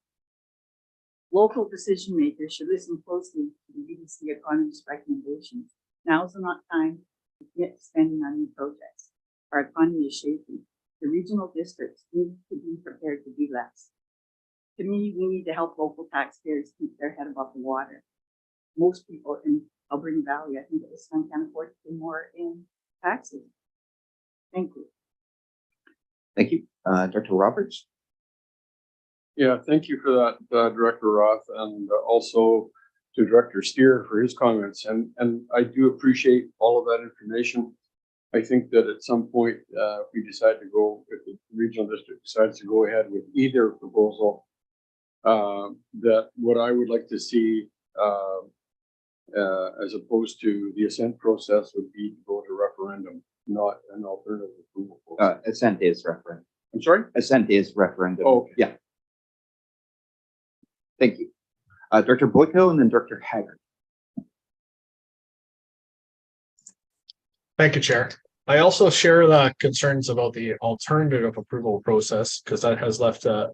Local decision makers should listen closely to the BDC economist recommendations. Now is not time to commit to spending on new projects. Our economy is shaky. The regional districts need to be prepared to do less. To me, we need to help local taxpayers keep their head above the water. Most people in Alberni Valley, I think, at this time can afford to pay more in taxes. Thank you. Thank you. Dr. Roberts? Yeah, thank you for that, Director Roth, and also to Director Steer for his comments. And I do appreciate all of that information. I think that at some point, if we decide to go, if the regional district decides to go ahead with either proposal, that what I would like to see, as opposed to the assent process, would be to go to referendum, not an alternative approval process. Assent is referendum. I'm sorry? Assent is referendum. Oh, okay. Yeah. Thank you. Director Boyko and then Director Haggard. Thank you, Chair. I also share the concerns about the alternative approval process because that has left a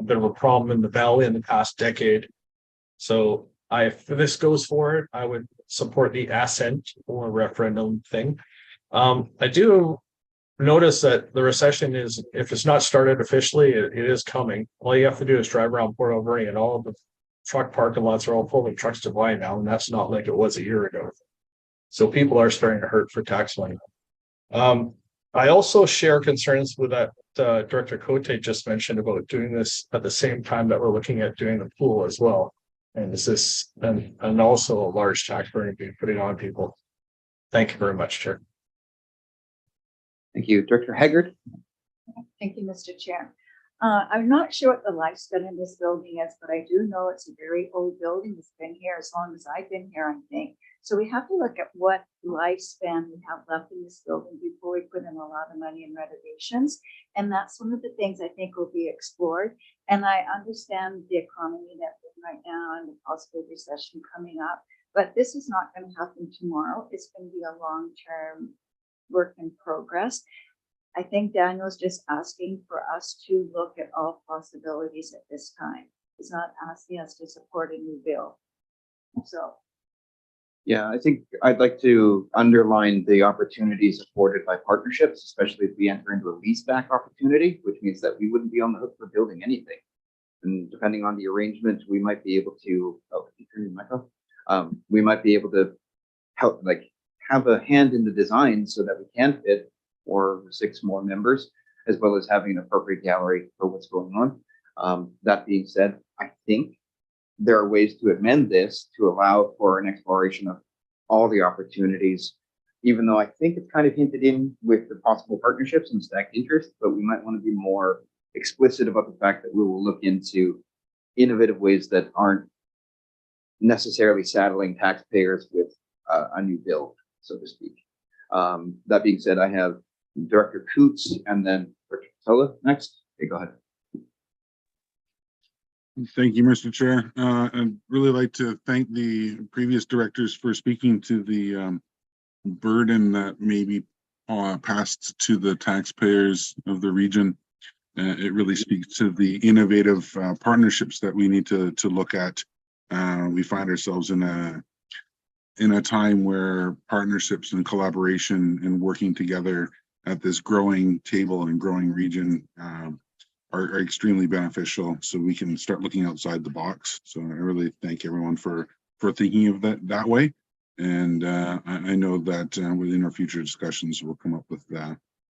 bit of a problem in the valley in the past decade. So if this goes forward, I would support the assent or referendum thing. I do notice that the recession is, if it's not started officially, it is coming. All you have to do is drive around Port Alberni and all of the truck parking lots are all full of trucks to buy now, and that's not like it was a year ago. So people are starting to hurt for tax money. I also share concerns with that Director Cote just mentioned about doing this at the same time that we're looking at doing the pool as well. And is this and also a large tax burden being put on people? Thank you very much, Chair. Thank you. Director Haggard? Thank you, Mr. Chair. I'm not sure what the lifespan in this building is, but I do know it's a very old building. It's been here as long as I've been here, I think. So we have to look at what lifespan we have left in this building before we put in a lot of money in renovations. And that's one of the things I think will be explored. And I understand the economy that we're in right now and the possible recession coming up, but this is not going to happen tomorrow. It's going to be a long-term work in progress. I think Daniel's just asking for us to look at all possibilities at this time. He's not asking us to support a new bill. So, Yeah, I think I'd like to underline the opportunities afforded by partnerships, especially if we enter into a lease back opportunity, which means that we wouldn't be on the hook for building anything. And depending on the arrangement, we might be able to, we might be able to help, like, have a hand in the design so that we can fit 4 or 6 more members, as well as having an appropriate gallery for what's going on. That being said, I think there are ways to amend this to allow for an exploration of all the opportunities, even though I think it's kind of hinted in with the possible partnerships and stacked interest, but we might want to be more explicit about the fact that we will look into innovative ways that aren't necessarily saddling taxpayers with a new bill, so to speak. That being said, I have Director Coots and then Director Patola next. Okay, go ahead. Thank you, Mr. Chair. I'd really like to thank the previous directors for speaking to the burden that may be passed to the taxpayers of the region. It really speaks to the innovative partnerships that we need to look at. We find ourselves in a time where partnerships and collaboration and working together at this growing table and growing region are extremely beneficial, so we can start looking outside the box. So I really thank everyone for thinking of that way. And I know that within our future discussions, we'll come up with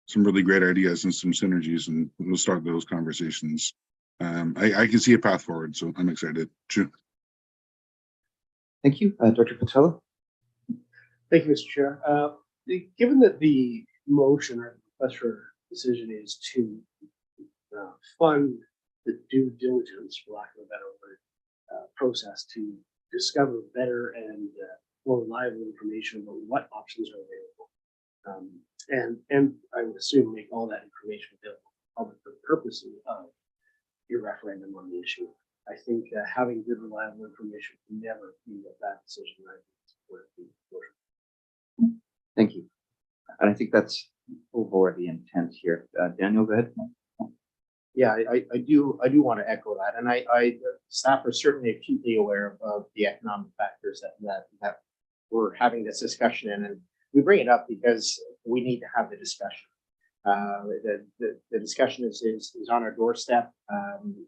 some really great ideas and some synergies, and we'll start those conversations. I can see a path forward, so I'm excited. True. Thank you, Director Patola. Thank you, Mr. Chair. Given that the motion or request for decision is to fund the due diligence, for lack of a better word, process to discover better and more reliable information about what options are available, and I would assume make all that information available public for the purposes of your referendum on the issue. I think having good, reliable information can never be a bad decision. I support the motion. Thank you. And I think that's over the intent here. Daniel, go ahead. Yeah, I do want to echo that, and staff are certainly acutely aware of the economic factors that we're having this discussion in, and we bring it up because we need to have the discussion. The discussion is on our doorstep.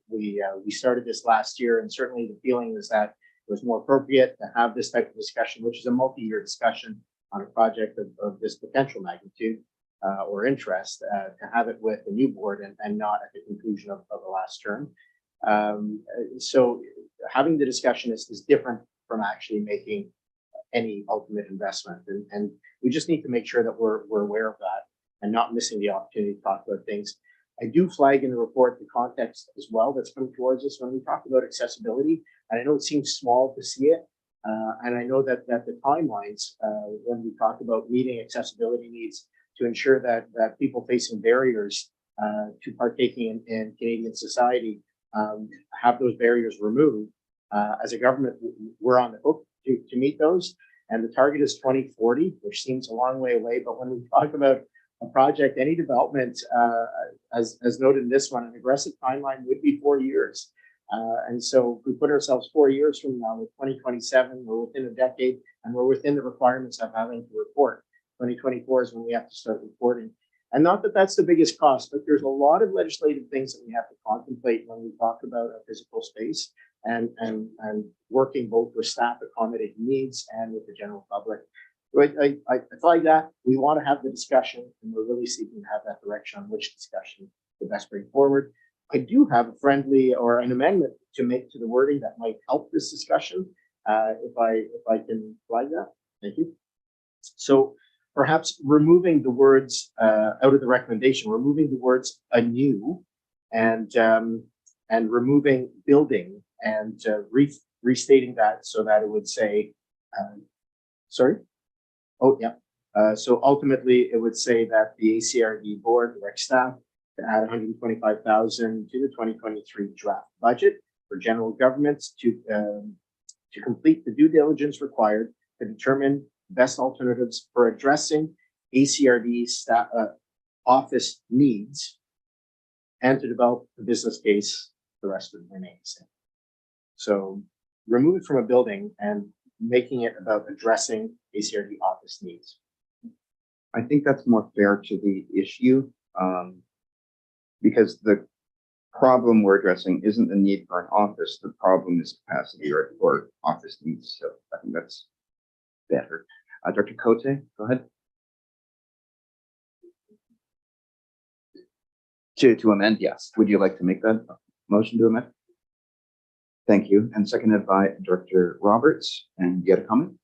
We started this last year, and certainly the feeling is that it was more appropriate to have this type of discussion, which is a multi-year discussion on a project of this potential magnitude or interest, to have it with the new board and not at the conclusion of the last term. So having the discussion is different from actually making any ultimate investment, and we just need to make sure that we're aware of that and not missing the opportunity to talk about things. I do flag in the report the context as well that's coming towards us when we talk about accessibility, and I know it seems small to see it, and I know that the timelines when we talk about meeting accessibility needs to ensure that people facing barriers to partaking in Canadian society have those barriers removed. As a government, we're on the hook to meet those, and the target is 2040, which seems a long way away. But when we talk about a project, any development, as noted in this one, an aggressive timeline would be 4 years. And so if we put ourselves 4 years from now with 2027, we're within a decade, and we're within the requirements of having to report. 2024 is when we have to start reporting. And not that that's the biggest cost, but there's a lot of legislative things that we have to contemplate when we talk about a physical space and working both with staff accommodating needs and with the general public. I feel that we want to have the discussion, and we're really seeking to have that direction on which discussion to best bring forward. I do have a friendly or an amendment to make to the wording that might help this discussion. If I can flag that, thank you. So perhaps removing the words out of the recommendation, removing the words anew, and removing building, and restating that so that it would say, sorry. Oh, yeah. So ultimately, it would say that the ACRD board direct staff to add 125,000 to the 2023 draft budget for general governments to complete the due diligence required to determine best alternatives for addressing ACRD staff, office needs and to develop the business case the rest of the remains. So remove it from a building and making it about addressing ACRD office needs. I think that's more fair to the issue, because the problem we're addressing isn't the need for an office. The problem is capacity or office needs. So I think that's better. Dr. Cote, go ahead. To amend, yes. Would you like to make that motion to amend? Thank you. And seconded by Director Roberts. And you had a comment?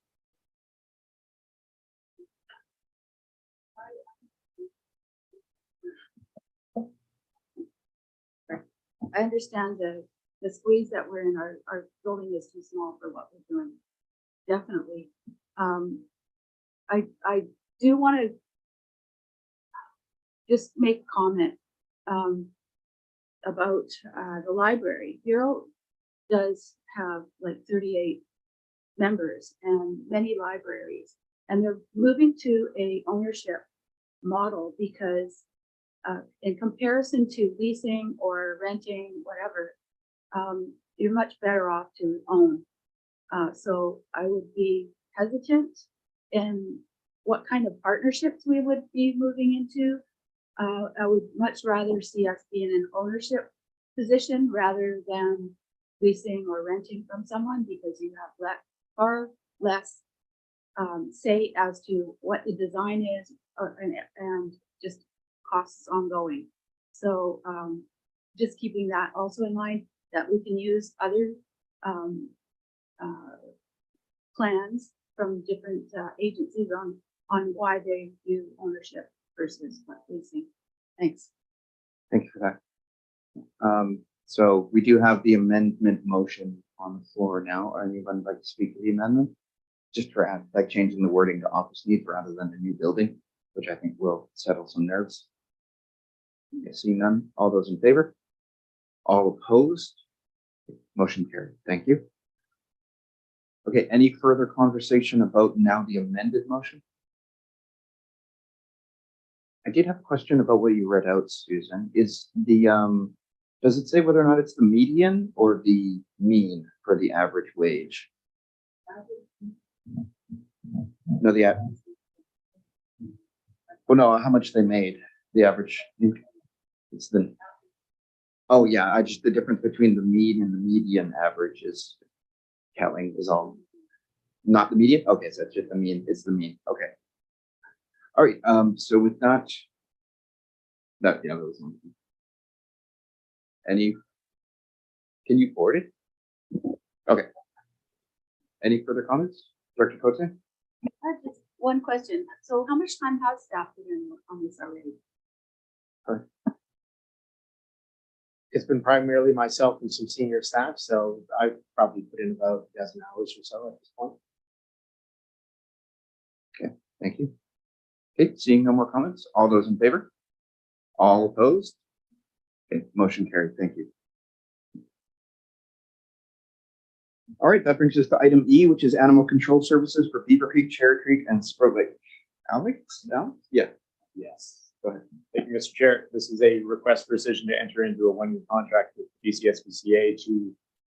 I understand the squeeze that we're in. Our building is too small for what we're doing. Definitely. I do want to just make a comment about the library. Bureau does have like 38 members and many libraries, and they're moving to a ownership model because in comparison to leasing or renting, whatever, you're much better off to own. So I would be hesitant in what kind of partnerships we would be moving into. I would much rather see us be in an ownership position rather than leasing or renting from someone, because you have far less say as to what the design is and just costs ongoing. So just keeping that also in mind, that we can use other plans from different agencies on why they do ownership versus leasing. Thanks. Thank you for that. So we do have the amendment motion on the floor now. Anyone like to speak to the amendment? Just for like changing the wording to office needs rather than a new building, which I think will settle some nerves. Okay, seeing none. All those in favor? All opposed? Motion carried. Thank you. Okay, any further conversation about now the amended motion? I did have a question about what you read out, Susan. Is the does it say whether or not it's the median or the mean for the average wage? No, well, no, how much they made, the average. It's the, oh yeah, the difference between the mean and the median average is counting is all, not the median? Okay, so it's just the mean, it's the mean, okay. All right, so with that, yeah, that was one. Can you forward it? Okay. Any further comments? Director Cote? Just one question. So how much time has staff been on this already? It's been primarily myself and some senior staff, so I've probably put in about a dozen hours or so at this point. Okay, thank you. Okay, seeing no more comments, all those in favor? All opposed? Okay, motion carried. Thank you. All right, that brings us to item E, which is animal control services for Beaver Creek, Cherry Creek, and Sprout Lake. Alex? No? Yeah. Yes, go ahead. Thank you, Mr. Chair. This is a request for decision to enter into a one-year contract with BCSBCA to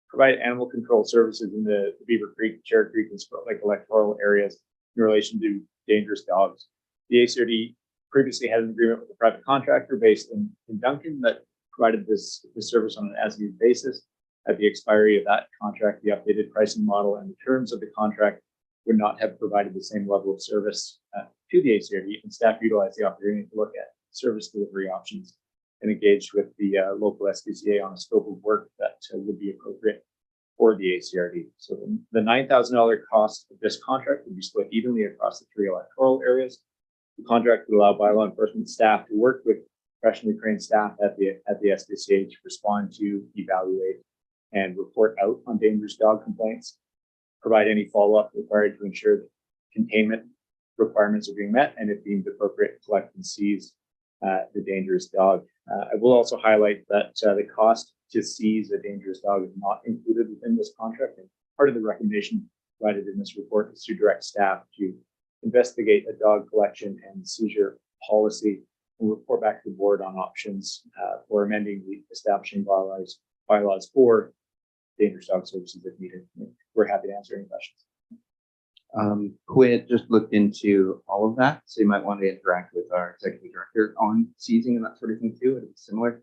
provide animal control services in the Beaver Creek, Cherry Creek, and Sprout Lake electoral areas in relation to dangerous dogs. The ACRD previously had an agreement with a private contractor based in Duncan that provided this service on an as-needed basis. At the expiry of that contract, the updated pricing model and the terms of the contract would not have provided the same level of service to the ACRD, and staff utilized the opportunity to look at service delivery options and engaged with the local SPCA on a scope of work that would be appropriate for the ACRD. So the $9,000 cost of this contract would be split evenly across the 3 electoral areas. The contract would allow bylaw enforcement staff to work with professionally trained staff at the SPCA to respond to, evaluate, and report out on dangerous dog complaints, provide any follow-up required to ensure that containment requirements are being met, and if deemed appropriate, collect and seize the dangerous dog. I will also highlight that the cost to seize a dangerous dog is not included within this contract, and part of the recommendation provided in this report is to direct staff to investigate a dog collection and seizure policy and report back to the board on options for amending the establishing bylaws for dangerous dog services if needed. We're happy to answer any questions. Quinn just looked into all of that, so you might want to interact with our executive director on seizing and that sort of thing too. It's similar.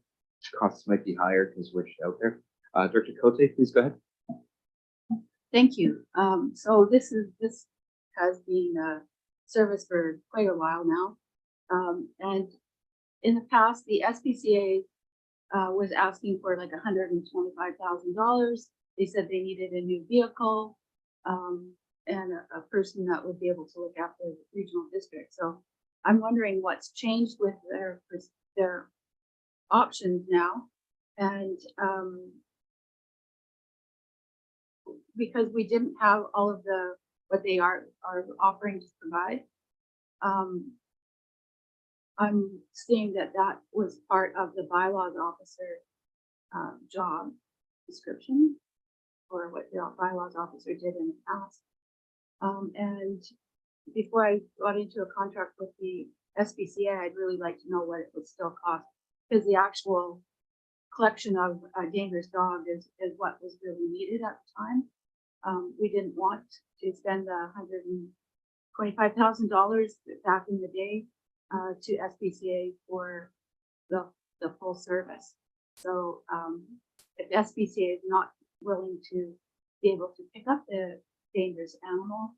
Costs might be higher because we're just out there. Director Cote, please go ahead. Thank you. So this has been a service for quite a while now. And in the past, the SPCA was asking for like $125,000. They said they needed a new vehicle and a person that would be able to look after the regional district. So I'm wondering what's changed with their options now. And because we didn't have all of what they are offering to provide. I'm seeing that was part of the bylaws officer job description, or what the bylaws officer did in the past. And before I got into a contract with the SPCA, I'd really like to know what it would still cost, because the actual collection of a dangerous dog is what was really needed at the time. We didn't want to spend the $125,000 back in the day to SPCA for the full service. So if SPCA is not willing to be able to pick up the dangerous animal,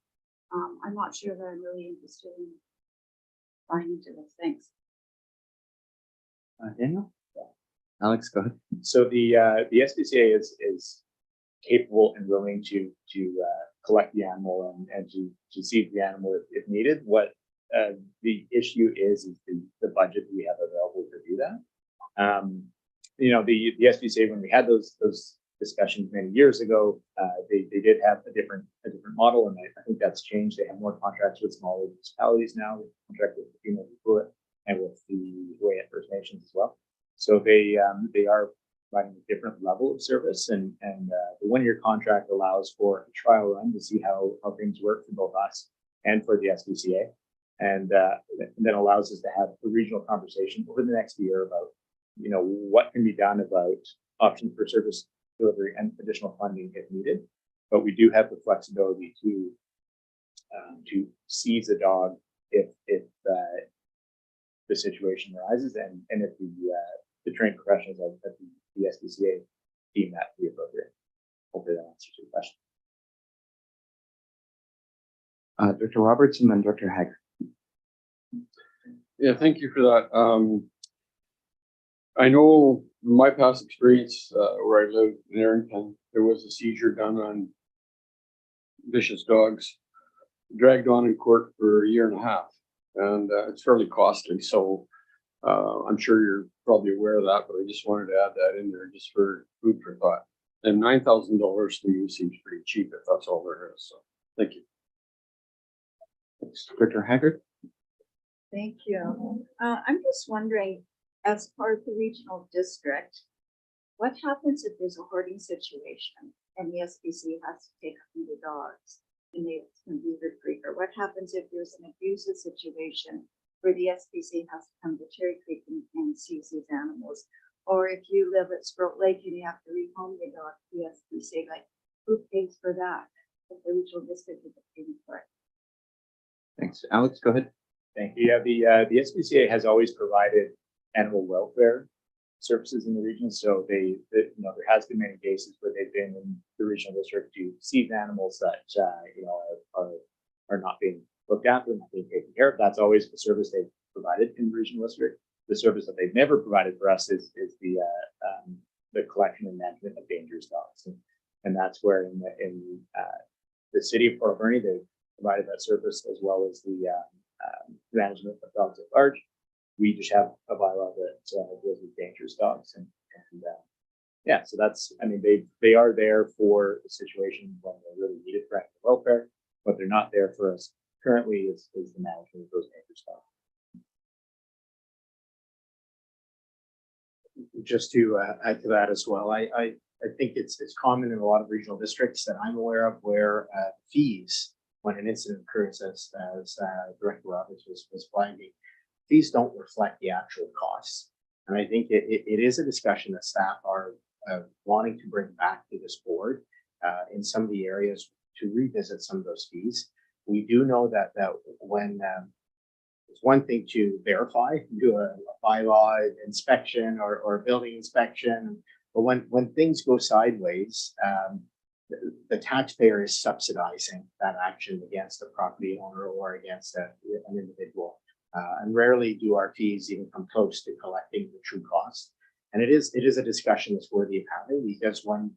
I'm not sure that I'm really interested in buying into those things. Daniel? Yeah. Alex, go ahead. So the SPCA is capable and willing to collect the animal and to seize the animal if needed. What the issue is the budget we have available to do that. The SPCA, when we had those discussions many years ago, they did have a different model, and I think that's changed. They have more contracts with smaller municipalities now. They contract with the FEMA and with the Way at First Nations as well. So they are providing a different level of service, and the 1-year contract allows for a trial run to see how things work for both us and for the SPCA, and then allows us to have a regional conversation over the next year about what can be done about options for service delivery and additional funding if needed. But we do have the flexibility to seize a dog if the situation arises, and if the trained professionals at the SPCA deem that to be appropriate. Hopefully that answers your question. Dr. Roberts and then Dr. Hager. Yeah, thank you for that. I know my past experience where I lived in Arrington, there was a seizure done on vicious dogs, dragged on in court for 1.5 years, and it's fairly costly. So I'm sure you're probably aware of that, but I just wanted to add that in there just for food for thought. And $9,000 to me seems pretty cheap if that's all there is. So thank you. Thanks. Dr. Haggard. Thank you. I'm just wondering, as part of the regional district, what happens if there's a hoarding situation and the SPC has to take up the dogs and they can be Creek? Or what happens if there's an abusive situation where the SPC has to come to Cherry Creek and seize these animals? Or if you live at Sprout Lake and you have to rehome your dog to the SPCA, like who pays for that? If the regional district is paying for it. Thanks. Alex, go ahead. Thank you. Yeah, the SPCA has always provided animal welfare services in the region. So there has been many cases where they've been in the regional district to seize animals that are not being looked after, not being taken care of. That's always the service they've provided in the regional district. The service that they've never provided for us is the collection and management of dangerous dogs, and that's where in the city of Port Alberni they've provided that service, as well as the management of dogs at large. We just have a bylaw that deals with dangerous dogs, and so that's, they are there for the situation when they're really needed for animal welfare. What they're not there for us currently is the management of those dangerous dogs. Just to add to that as well, I think it's common in a lot of regional districts that I'm aware of where fees when an incident occurs, as Director Roberts was flagging, fees don't reflect the actual costs. And I think it is a discussion that staff are wanting to bring back to this board in some of the areas to revisit some of those fees. We do know that when it's one thing to verify, do a bylaw inspection or a building inspection, but when things go sideways, the taxpayer is subsidizing that action against a property owner or against an individual. And rarely do our fees even come close to collecting the true cost. And it is a discussion that's worthy of having, because when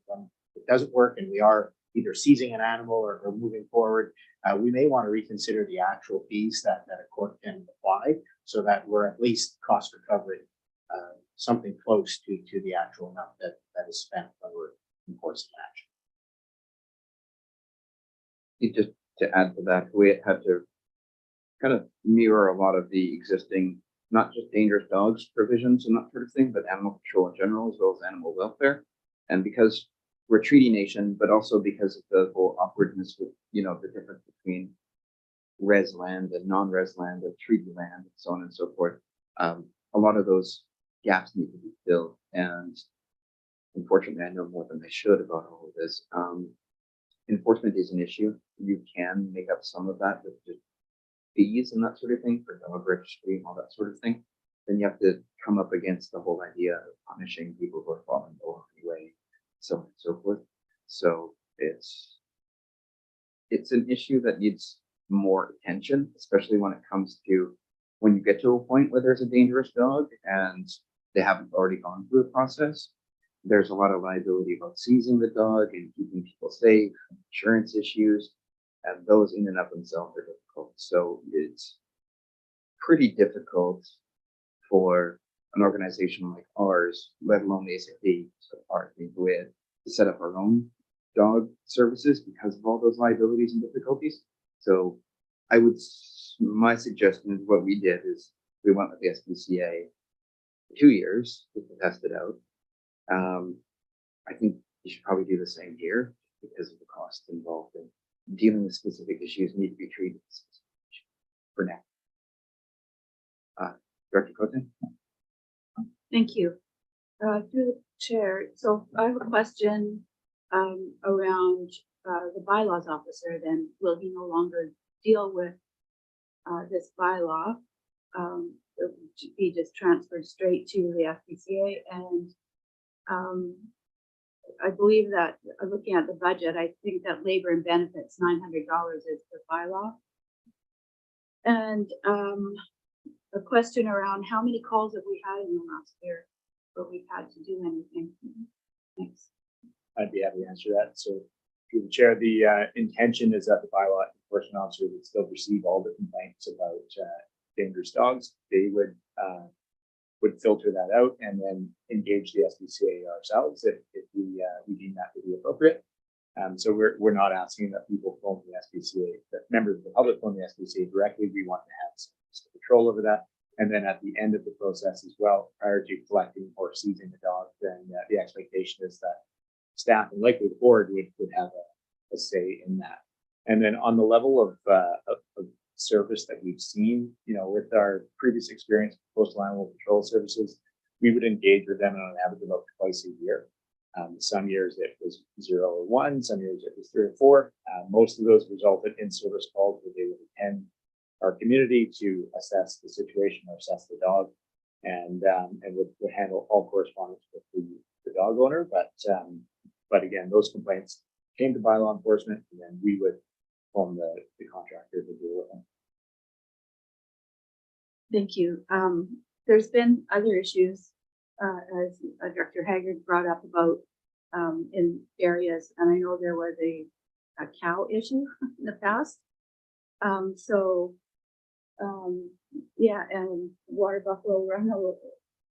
it doesn't work and we are either seizing an animal or moving forward, we may want to reconsider the actual fees that a court can apply, so that we're at least cost recovering something close to the actual amount that is spent when we're enforcing action. Just to add to that, we had to kind of mirror a lot of the existing, not just dangerous dogs provisions and that sort of thing, but animal control in general, as well as animal welfare. And because we're a treaty nation, but also because of the whole awkwardness with, the difference between res land and non-res land and treaty land and so on and so forth, a lot of those gaps need to be filled. And unfortunately, I know more than I should about all of this. Enforcement is an issue. You can make up some of that with just fees and that sort of thing for dog registry and all that sort of thing. Then you have to come up against the whole idea of punishing people who are following the law anyway, so on and so forth. So it's an issue that needs more attention, especially when it comes to when you get to a point where there's a dangerous dog and they haven't already gone through a process. There's a lot of liability about seizing the dog and keeping people safe, insurance issues, and those in and of themselves are difficult. So it's pretty difficult for an organization like ours, let alone the ACP, so our with, to set up our own dog services because of all those liabilities and difficulties. So my suggestion is what we did is we went with the SPCA for 2 years to test it out. I think you should probably do the same here because of the costs involved in dealing with specific issues need to be treated for now. Director Cote? Thank you. Through the chair, so I have a question around the bylaws officer. Then will he no longer deal with this bylaw? It would be just transferred straight to the FPCA, and I believe that looking at the budget, I think that labor and benefits $900 is the bylaw. And a question around how many calls have we had in the last year where we've had to do anything? Thanks. I'd be happy to answer that. So through the chair, the intention is that the bylaw enforcement officer would still receive all the complaints about dangerous dogs. They would filter that out and then engage the SPCA ourselves if we deem that to be appropriate. So we're not asking that people phone the SPCA, that members of the public phone the SPCA directly. We want to have some control over that. And then at the end of the process as well, prior to collecting or seizing the dog, then the expectation is that staff and likely the board would have a say in that. And then on the level of service that we've seen, with our previous experience with Coastal Animal Control Services, we would engage with them on an average about twice a year. Some years it was 0 or 1, some years it was 3 or 4. Most of those resulted in service calls where they would attend our community to assess the situation or assess the dog, and would handle all correspondence with the dog owner. But again, those complaints came to bylaw enforcement, and then we would form the contractor to deal with them. Thank you. There's been other issues, as Director Haggard brought up about in areas, and I know there was a cow issue in the past. Yeah, and water buffalo run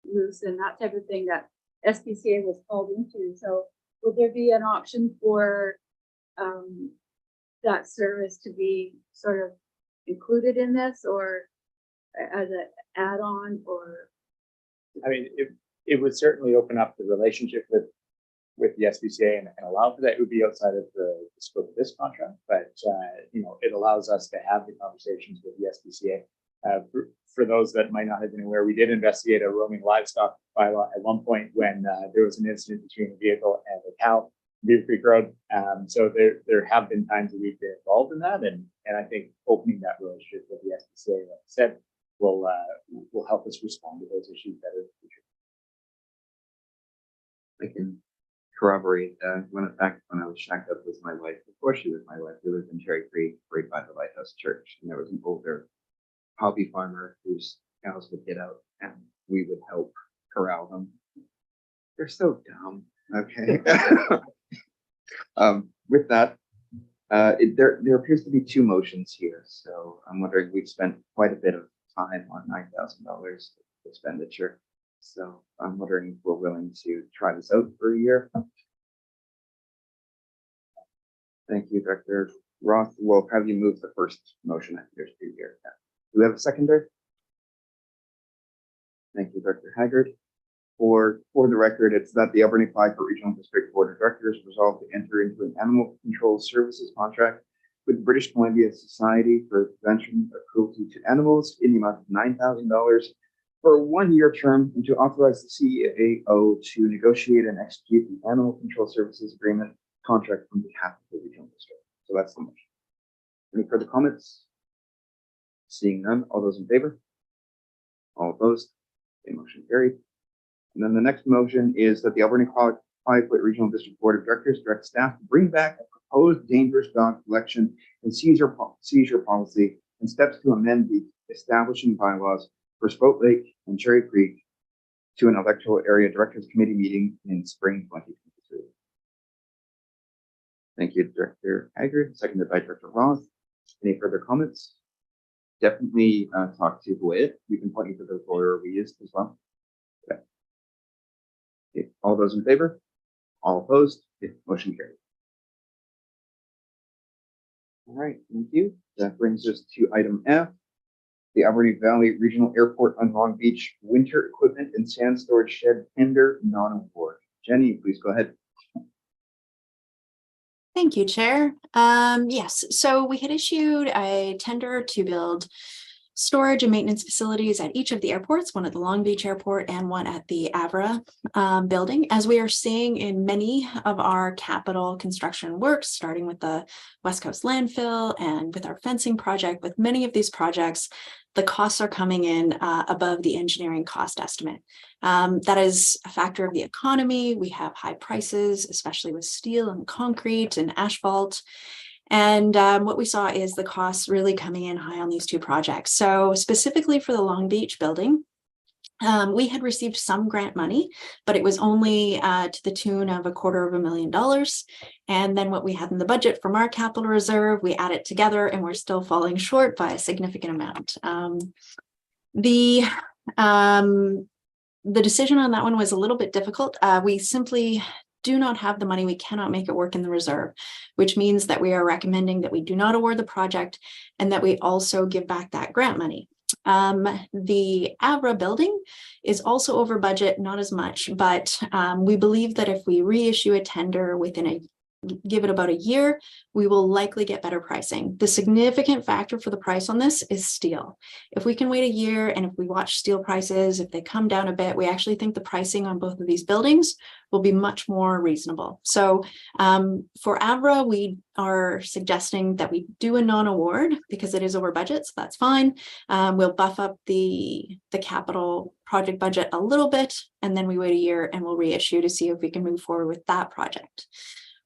loose and that type of thing that SPCA was called into. So would there be an option for that service to be sort of included in this, or as an add-on? Or I mean, it would certainly open up the relationship with with the SPCA and allow for that, it would be outside of the scope of this contract. But, it allows us to have the conversations with the SPCA. For those that might not have been aware, we did investigate a roaming livestock bylaw at one point when there was an incident between a vehicle and a cow, Beaver Creek Road. So there have been times that we've been involved in that, and I think opening that relationship with the SPCA, like I said, will help us respond to those issues better in the future. I can corroborate when I was shacked up with my wife, before she was my wife, we lived in Cherry Creek, right by the Lighthouse Church, and there was an older hobby farmer whose cows would get out, and we would help corral them. They're so dumb. Okay. With that, there appears to be two motions here, so I'm wondering, we've spent quite a bit of time on $9,000 expenditure. So I'm wondering if we're willing to try this out for a year. Thank you, Director Roth. We'll have you move the first motion. I think there's two here. Do we have a seconder? Thank you, Director Haggard. For the record, it's that the Alberni Clyde Regional District Board of Directors resolved to enter into an animal control services contract with British Columbia Society for the Prevention of Cruelty to Animals in the amount of $9,000 for a one-year term, and to authorize the CAO to negotiate and execute the Animal Control Services Agreement contract on behalf of the regional district. So that's the motion. Any further comments? Seeing none, all those in favor? All opposed? Okay, motion carried. And then the next motion is that the Alberni Clyde Regional District Board of Directors direct staff to bring back a proposed dangerous dog collection and seizure policy and steps to amend the establishing bylaws for Spoke Lake and Cherry Creek to an electoral area directors committee meeting in spring 2023. Thank you, Director Haggard, seconded by Director Roth. Any further comments? Definitely talk to Hoyt. You can point you to the lawyer we used as well. Okay. Okay. All those in favor? All opposed? Okay. Motion carried. All right, thank you. That brings us to item F. The Alberni Valley Regional Airport on Long Beach Winter Equipment and Sand Storage Shed Tender Non-Award. Jenny, please go ahead. Thank you, Chair. Yes, so we had issued a tender to build storage and maintenance facilities at each of the airports, one at the Long Beach Airport and one at the Avra building. As we are seeing in many of our capital construction works, starting with the West Coast landfill and with our fencing project, with many of these projects, the costs are coming in above the engineering cost estimate. That is a factor of the economy. We have high prices, especially with steel and concrete and asphalt. And what we saw is the costs really coming in high on these two projects. So specifically for the Long Beach building, we had received some grant money, but it was only to the tune of $250,000. And then what we had in the budget from our capital reserve, we add it together and we're still falling short by a significant amount. The decision on that one was a little bit difficult. We simply do not have the money. We cannot make it work in the reserve, which means that we are recommending that we do not award the project and that we also give back that grant money. The Avra building is also over budget, not as much, but we believe that if we reissue a tender give it about a year, we will likely get better pricing. The significant factor for the price on this is steel. If we can wait a year and if we watch steel prices, if they come down a bit, we actually think the pricing on both of these buildings will be much more reasonable. So for Avra, we are suggesting that we do a non-award because it is over budget, so that's fine. We'll buff up the capital project budget a little bit, and then we wait a year and we'll reissue to see if we can move forward with that project.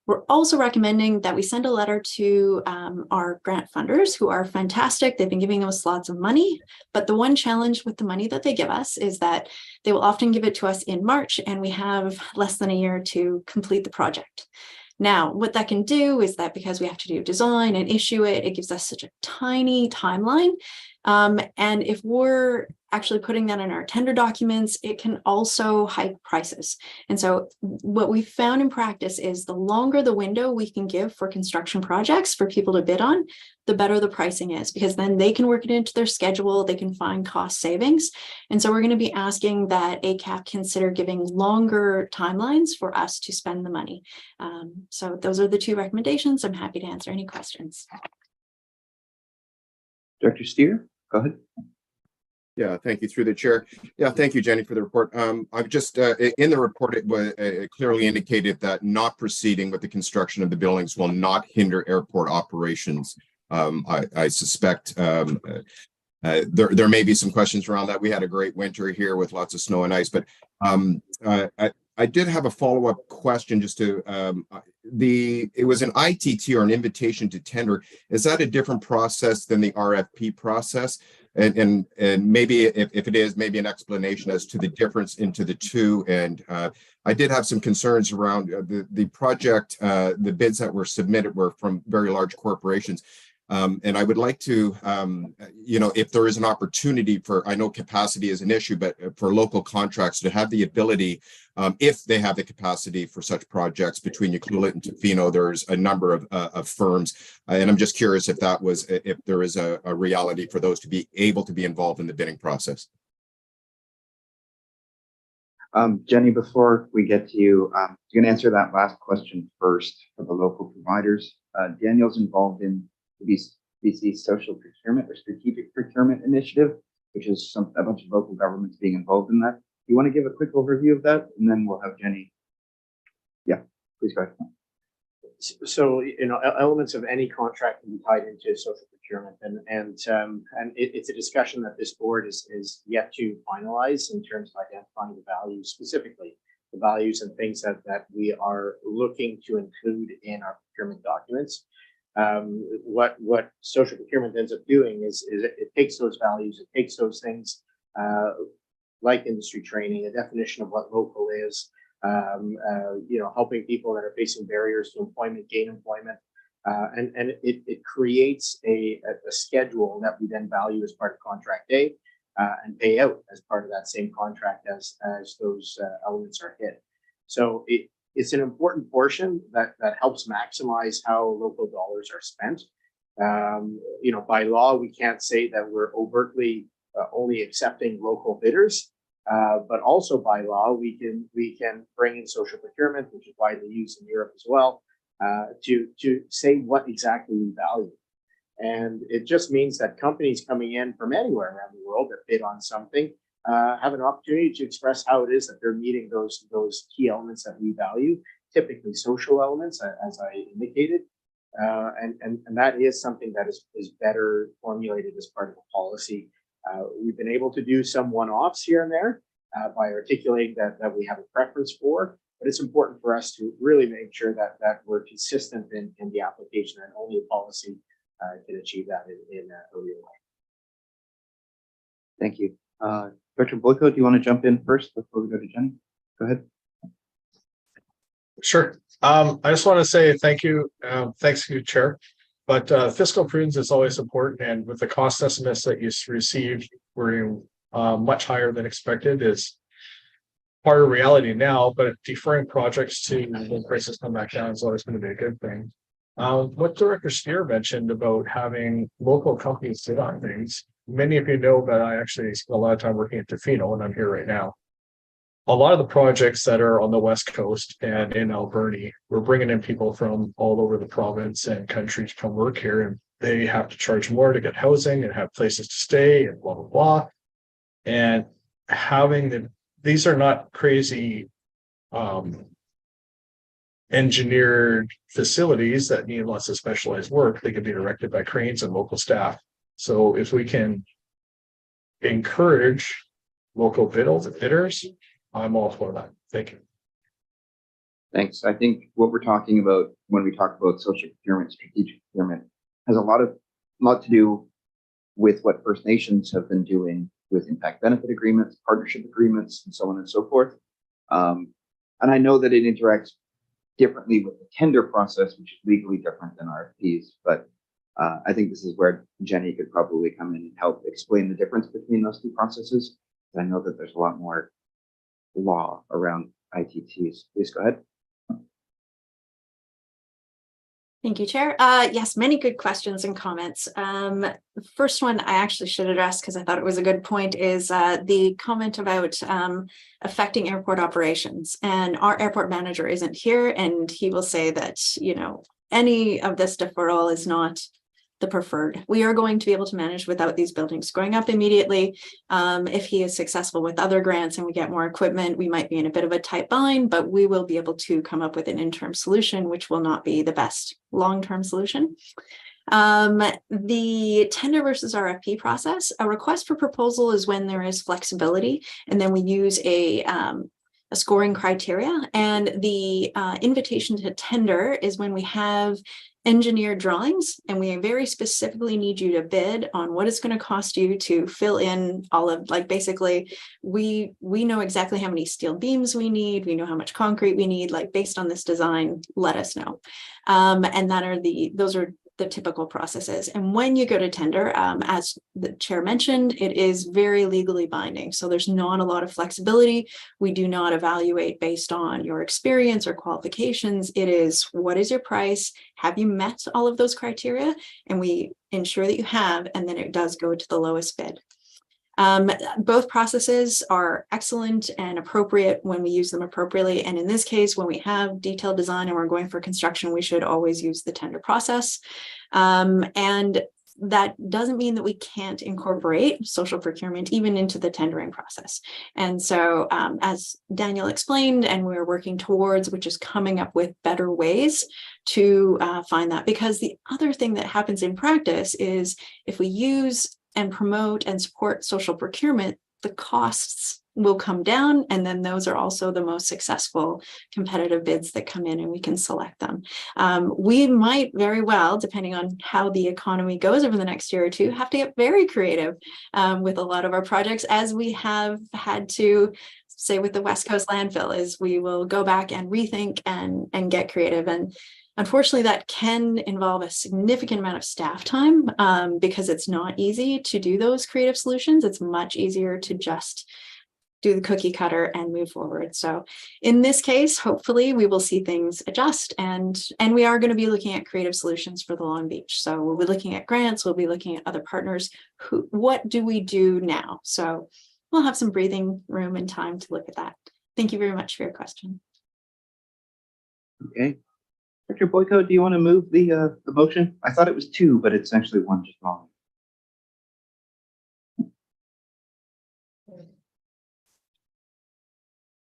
We're also recommending that we send a letter to our grant funders, who are fantastic. They've been giving us lots of money, but the one challenge with the money that they give us is that they will often give it to us in March and we have less than a year to complete the project. Now, what that can do is that because we have to do design and issue it, it gives us such a tiny timeline. And if we're actually putting that in our tender documents, it can also hike prices. And so what we found in practice is the longer the window we can give for construction projects for people to bid on, the better the pricing is, because then they can work it into their schedule, they can find cost savings. And so we're going to be asking that ACAP consider giving longer timelines for us to spend the money. So those are the two recommendations. I'm happy to answer any questions. Director Steer, go ahead. Yeah, thank you through the chair. Yeah, thank you, Jenny, for the report. I've just in the report, it clearly indicated that not proceeding with the construction of the buildings will not hinder airport operations. I suspect there may be some questions around that. We had a great winter here with lots of snow and ice, but I did have a follow-up question just to it was an ITT or an invitation to tender. Is that a different process than the RFP process? And maybe if it is, maybe an explanation as to the difference into the two. And I did have some concerns around the project. The bids that were submitted were from very large corporations. And I would like to, if there is an opportunity for, I know capacity is an issue, but for local contracts to have the ability, if they have the capacity for such projects between Ucluelet and Tofino, there's a number of firms. And I'm just curious if there is a reality for those to be able to be involved in the bidding process. Jenny, before we get to you, you can answer that last question first for the local providers. Daniel's involved in the BC Social Procurement or Strategic Procurement Initiative, which is a bunch of local governments being involved in that. You want to give a quick overview of that, and then we'll have Jenny. Yeah, please go ahead. So, elements of any contract can be tied into social procurement, and it's a discussion that this board is yet to finalize in terms of identifying the values, specifically the values and things that we are looking to include in our procurement documents. What social procurement ends up doing is it takes those values, it takes those things like industry training, a definition of what local is, helping people that are facing barriers to employment, gain employment, and it creates a schedule that we then value as part of contract A and pay out as part of that same contract as those elements are hit. So it's an important portion that helps maximize how local dollars are spent. By law, we can't say that we're overtly only accepting local bidders, but also by law, we can bring in social procurement, which is widely used in Europe as well, to say what exactly we value. And it just means that companies coming in from anywhere around the world that bid on something have an opportunity to express how it is that they're meeting those key elements that we value, typically social elements, as I indicated. And that is something that is better formulated as part of a policy. We've been able to do some one-offs here and there by articulating that we have a preference for, but it's important for us to really make sure that we're consistent in the application, and only a policy can achieve that in a real way. Thank you. Dr. Boyko, do you want to jump in first before we go to Jenny? Go ahead. Sure. I just want to say thank you. Thanks to you, Chair. But fiscal prudence is always important, and with the cost estimates that you received were much higher than expected is part of reality now, but deferring projects to when prices come back down is always going to be a good thing. What Director Steer mentioned about having local companies sit on things, many of you know that I actually spent a lot of time working at Tofino, and I'm here right now. A lot of the projects that are on the West Coast and in Alberni, we're bringing in people from all over the province and country to come work here, and they have to charge more to get housing and have places to stay and blah, blah, blah. And these are not crazy engineered facilities that need lots of specialized work. They can be directed by cranes and local staff. So if we can encourage local bidders, I'm all for that. Thank you. Thanks. I think what we're talking about when we talk about social procurement, strategic procurement, has a lot to do with what First Nations have been doing with impact benefit agreements, partnership agreements, and so on and so forth. And I know that it interacts differently with the tender process, which is legally different than RFPs, but I think this is where Jenny could probably come in and help explain the difference between those two processes. I know that there's a lot more law around ITTs. Please go ahead. Thank you, Chair. Yes, many good questions and comments. The first one I actually should address because I thought it was a good point is the comment about affecting airport operations. And our airport manager isn't here, and he will say that, you know, any of this deferral is not the preferred. We are going to be able to manage without these buildings going up immediately. If he is successful with other grants and we get more equipment, we might be in a bit of a tight bind, but we will be able to come up with an interim solution, which will not be the best long-term solution. The tender versus RFP process, a request for proposal is when there is flexibility, and then we use a scoring criteria, and the invitation to tender is when we have engineered drawings and we very specifically need you to bid on what it's going to cost you to fill in all of, like, basically we know exactly how many steel beams we need, we know how much concrete we need, like, based on this design, let us know. And those are the typical processes. And when you go to tender, as the chair mentioned, it is very legally binding. So there's not a lot of flexibility. We do not evaluate based on your experience or qualifications. It is, what is your price? Have you met all of those criteria? And we ensure that you have, and then it does go to the lowest bid. Both processes are excellent and appropriate when we use them appropriately. And in this case, when we have detailed design and we're going for construction, we should always use the tender process. And that doesn't mean that we can't incorporate social procurement even into the tendering process. And so as Daniel explained, and we're working towards, which is coming up with better ways to find that, because the other thing that happens in practice is if we use and promote and support social procurement, the costs will come down, and then those are also the most successful competitive bids that come in, and we can select them. We might very well, depending on how the economy goes over the next year or two, have to get very creative with a lot of our projects, as we have had to say with the West Coast landfill, is we will go back and rethink and get creative. And unfortunately, that can involve a significant amount of staff time because it's not easy to do those creative solutions. It's much easier to just do the cookie cutter and move forward. So in this case, hopefully we will see things adjust, and we are going to be looking at creative solutions for the Long Beach. So we'll be looking at grants, we'll be looking at other partners. What do we do now? So we'll have some breathing room and time to look at that. Thank you very much for your question. Okay. Dr. Boyko, do you want to move the motion? I thought it was two, but it's actually one just long.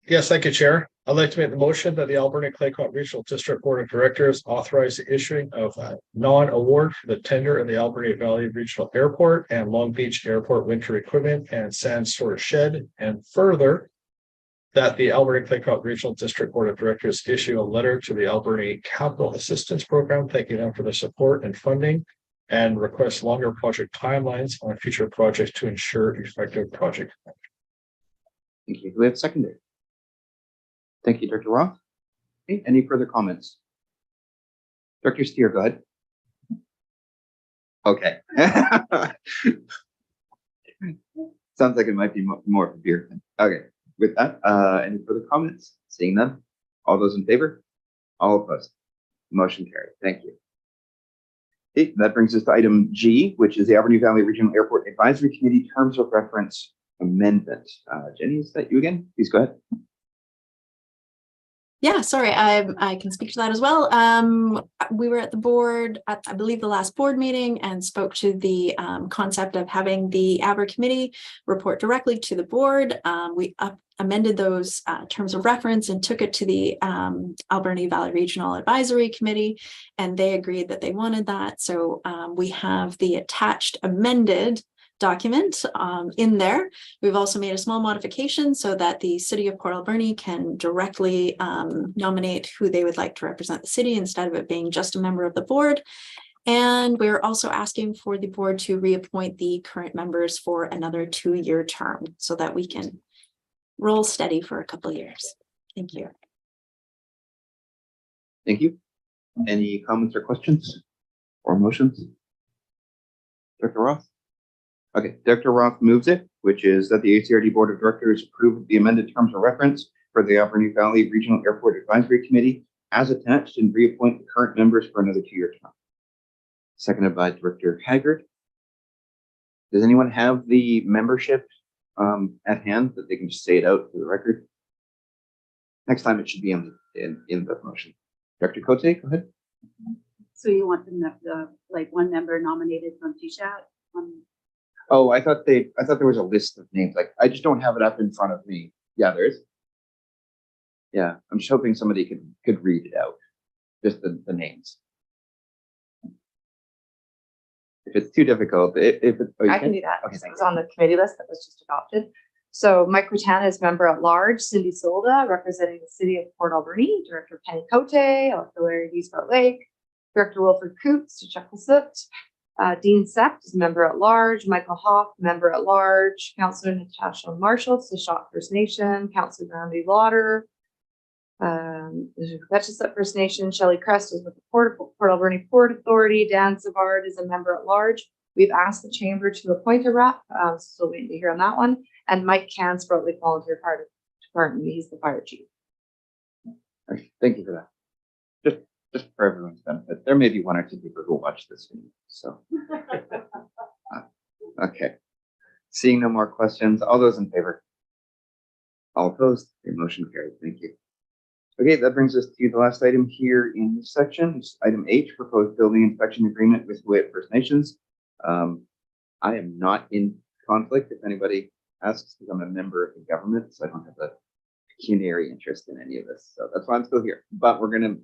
Yes, thank you, Chair. I'd like to make the motion that the Alberni Claycott Regional District Board of Directors authorize the issuing of a non-award for the tender in the Alberni Valley Regional Airport and Long Beach Airport winter equipment and sand storage shed, and further that the Alberni Claycott Regional District Board of Directors issue a letter to the Alberni Capital Assistance Program, thanking them for their support and funding, and request longer project timelines on future projects to ensure effective project. Thank you. Do we have a seconder? Thank you, Dr. Roth. Okay, any further comments? Dr. Steer, go ahead. Okay. Sounds like it might be more of a beer thing. Okay, with that, any further comments? Seeing none. All those in favor? All opposed? Motion carried. Thank you. Okay, that brings us to item G, which is the Alberni Valley Regional Airport Advisory Committee Terms of Reference Amendment. Jenny, is that you again? Please go ahead. Yeah, sorry, I can speak to that as well. We were at the board at, I believe, the last board meeting and spoke to the concept of having the AVR committee report directly to the board. We amended those terms of reference and took it to the Alberni Valley Regional Advisory Committee, and they agreed that they wanted that. So we have the attached amended document in there. We've also made a small modification so that the city of Port Alberni can directly nominate who they would like to represent the city instead of it being just a member of the board. And we're also asking for the board to reappoint the current members for another 2-year term so that we can roll steady for a couple of years. Thank you. Thank you. Any comments or questions or motions? Director Roth? Okay, Director Roth moves it, which is that the ACRD Board of Directors approve the amended terms of reference for the Alberni Valley Regional Airport Advisory Committee as attached and reappoint the current members for another 2-year term. Seconded by Director Haggard. Does anyone have the membership at hand that they can just say it out for the record? Next time it should be in the motion. Director Cote, go ahead. So you want the like one member nominated from TSHAT? Oh, I thought there was a list of names. Like, I just don't have it up in front of me. Yeah, there is. Yeah, I'm just hoping somebody could read it out. Just the names. If it's too difficult, I can do that. Okay, It thanks. was on the committee list that was just adopted. So Mike Ratana is member at large, Cindy Solda representing the city of Port Alberni, Director Penny Cote, Larry Deesbart Lake, Director Wilfred Coots, Chucklesoot, Dean Sept is member at large, Michael Hoff, member at large, Councillor Natasha Marshall, Sashot First Nation, Councillor Randy Lauder, Betchesett First Nation, Shelley Crest is with the Port Alberni Port Authority, Dan Savard is a member at large. We've asked the chamber to appoint a rep, still waiting to hear on that one. And Mike Cans, Lake Volunteer Fire Department, he's the fire chief. Okay, thank you for that. Just for everyone's benefit, there may be 1 or 2 people who watch this video, so. Okay. Seeing no more questions, all those in favor? All opposed? The motion carried. Thank you. Okay, that brings us to the last item here in this section. It's item H, proposed building inspection agreement with Huu-ay-aht First Nations. I am not in conflict if anybody asks, because I'm a member of the government, so I don't have a pecuniary interest in any of this. So that's why I'm still here. But we're gonna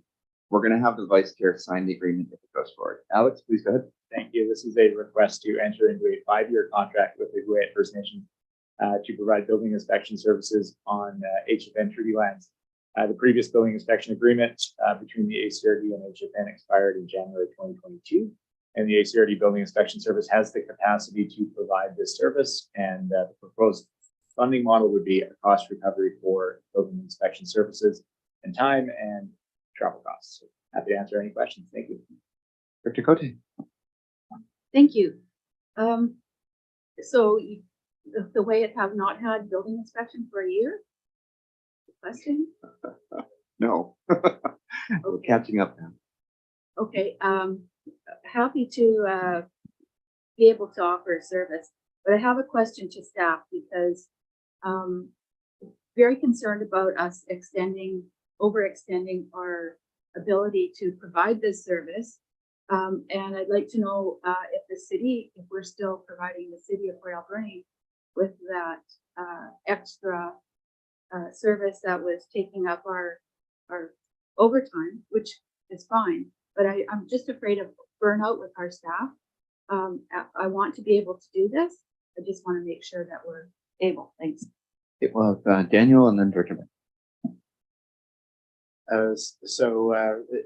have the vice chair sign the agreement if it goes forward. Alex, please go ahead. Thank you. This is a request to enter into a 5-year contract with the Huu-ay-aht First Nation to provide building inspection services on HFN treaty lands. The previous building inspection agreement between the ACRD and HFN expired in January 2022. And the ACRD Building Inspection Service has the capacity to provide this service. And the proposed funding model would be a cost recovery for building inspection services and time and travel costs. So happy to answer any questions. Thank you. Director Cote. Thank you. So the way it have not had building inspection for a year? Question? No. We're catching up now. Okay, happy to be able to offer a service, but I have a question to staff because very concerned about us overextending our ability to provide this service. And I'd like to know if we're still providing the city of Port Alberni with that extra service that was taking up our overtime, which is fine. But I'm just afraid of burnout with our staff. I want to be able to do this. I just want to make sure that we're able. Thanks. Okay, well, Daniel and then Director.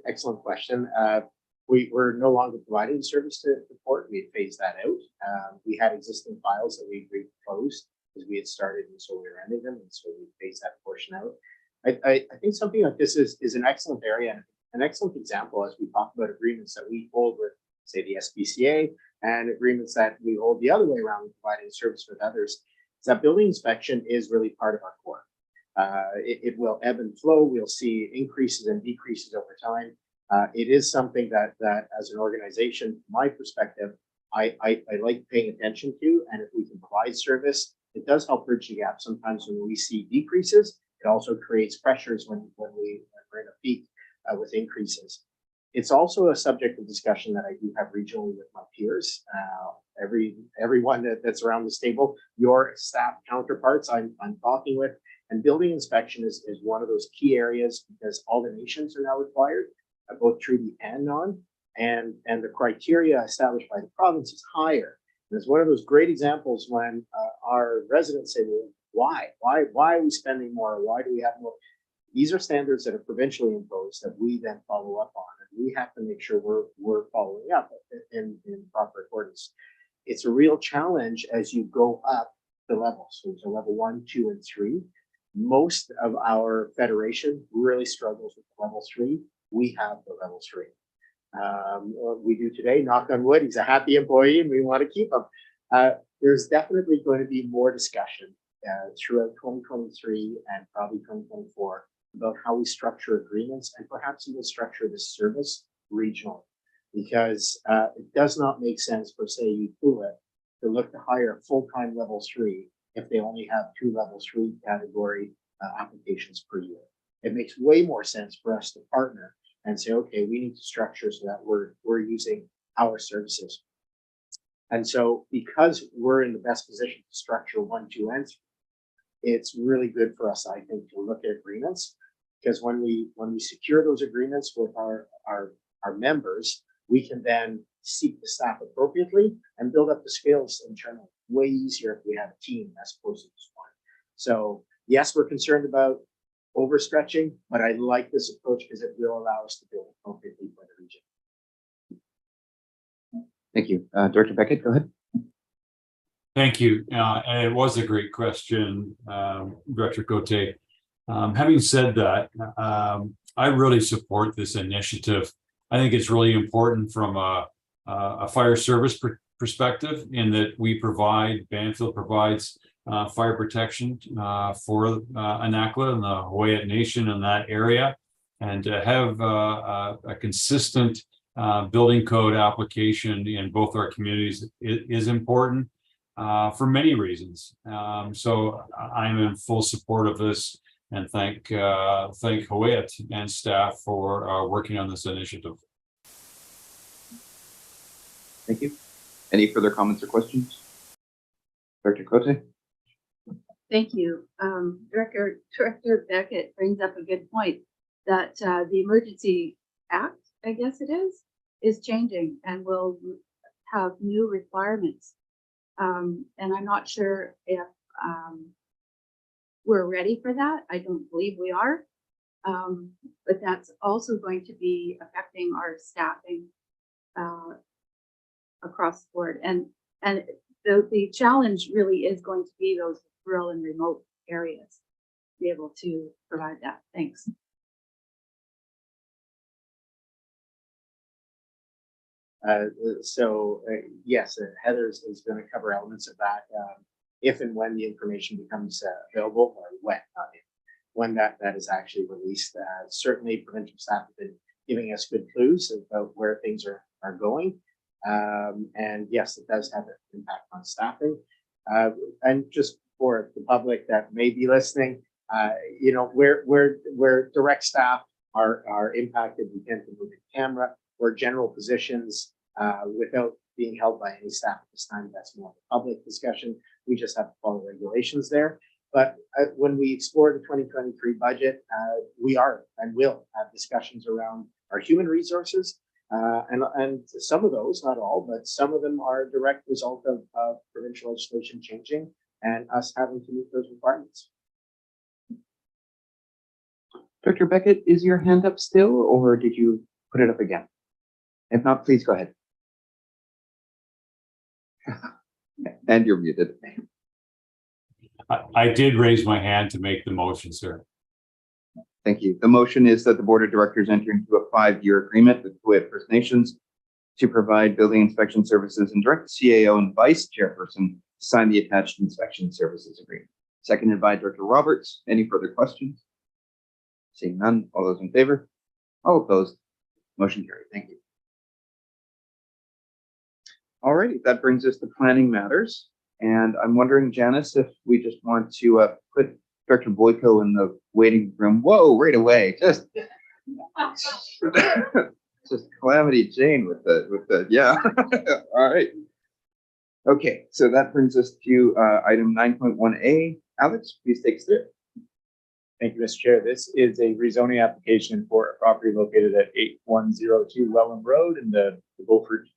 Excellent question. We're no longer providing service to the port. We had phased that out. We had existing files that we closed because we had started, and so we were ending them, and so we phased that portion out. I think something like this is an excellent area and an excellent example as we talk about agreements that we hold with, say, the SPCA and agreements that we hold the other way around with providing service with others. Is that building inspection is really part of our core. It will ebb and flow. We'll see increases and decreases over time. It is something that as an organization, from my perspective, I like paying attention to, and if we can provide service, it does help bridge the gap. Sometimes when we see decreases, it also creates pressures when we're in a peak with increases. It's also a subject of discussion that I do have regionally with my peers. Everyone that's around this table, your staff counterparts I'm talking with, and building inspection is one of those key areas because all the nations are now required, both treaty and non, and the criteria established by the province is higher. And it's one of those great examples when our residents say, well, why are we spending more? Why do we have more? These are standards that are provincially imposed that we then follow up on, and we have to make sure we're following up in proper accordance. It's a real challenge as you go up the levels. So level 1, 2, and 3. Most of our federation really struggles with level 3. We have the level 3. We do today, knock on wood, he's a happy employee and we want to keep him. There's definitely going to be more discussion throughout 2023 and probably 2024 about how we structure agreements and perhaps even structure this service regionally. Because it does not make sense for, say, Ucluelet to look to hire full-time level 3 if they only have 2 level 3 category applications per year. It makes way more sense for us to partner and say, okay, we need to structure so that we're using our services. And so because we're in the best position to structure 1, 2, and 3, it's really good for us, I think, to look at agreements, because when we secure those agreements with our members, we can then seek the staff appropriately and build up the skills internally. Way easier if we have a team as opposed to just one. So yes, we're concerned about overstretching, but I like this approach because it will allow us to build appropriately for the region. Thank you. Director Beckett, go ahead. Thank you. And it was a great question, Director Cote. Having said that, I really support this initiative. I think it's really important from a fire service perspective in that Banfield provides fire protection for Anakla and the Hawaiian Nation in that area. And to have a consistent building code application in both our communities is important for many reasons. So I'm in full support of this and thank Hawaiian and staff for working on this initiative. Thank you. Any further comments or questions? Director Cote? Thank you. Director Beckett brings up a good point that the Emergency Act, I guess it is changing and will have new requirements. And I'm not sure if we're ready for that. I don't believe we are. But that's also going to be affecting our staffing across the board. And the challenge really is going to be those rural and remote areas to be able to provide that. Thanks. Yes, Heather is going to cover elements of that if and when the information becomes available, or when that is actually released. Certainly, provincial staff have been giving us good clues about where things are going. And yes, it does have an impact on staffing. And just for the public that may be listening, where direct staff are impacted, we tend to move the camera. Where general positions without being held by any staff at this time, that's more of a public discussion. We just have to follow regulations there. But when we explore the 2023 budget, we are and will have discussions around our human resources. And some of those, not all, but some of them are a direct result of provincial legislation changing and us having to meet those requirements. Director Beckett, is your hand up still, or did you put it up again? If not, please go ahead. And you're muted. I did raise my hand to make the motion, sir. Thank you. The motion is that the Board of Directors enter into a 5-year agreement with Hawaiian First Nations to provide building inspection services and direct the CAO and Vice Chairperson to sign the attached inspection services agreement. Seconded by Director Roberts. Any further questions? Seeing none, all those in favor? All opposed? Motion carried. Thank you. All righty, that brings us to planning matters. And I'm wondering, Janice, if we just want to put Director Boyko in the waiting room. Whoa, right away. Just Calamity Jane with the yeah. All right. Okay, so that brings us to item 9.1A. Alex, please take us through. Thank you, Mr. Chair. This is a rezoning application for a property located at 8102 Welland Road in the Beaufort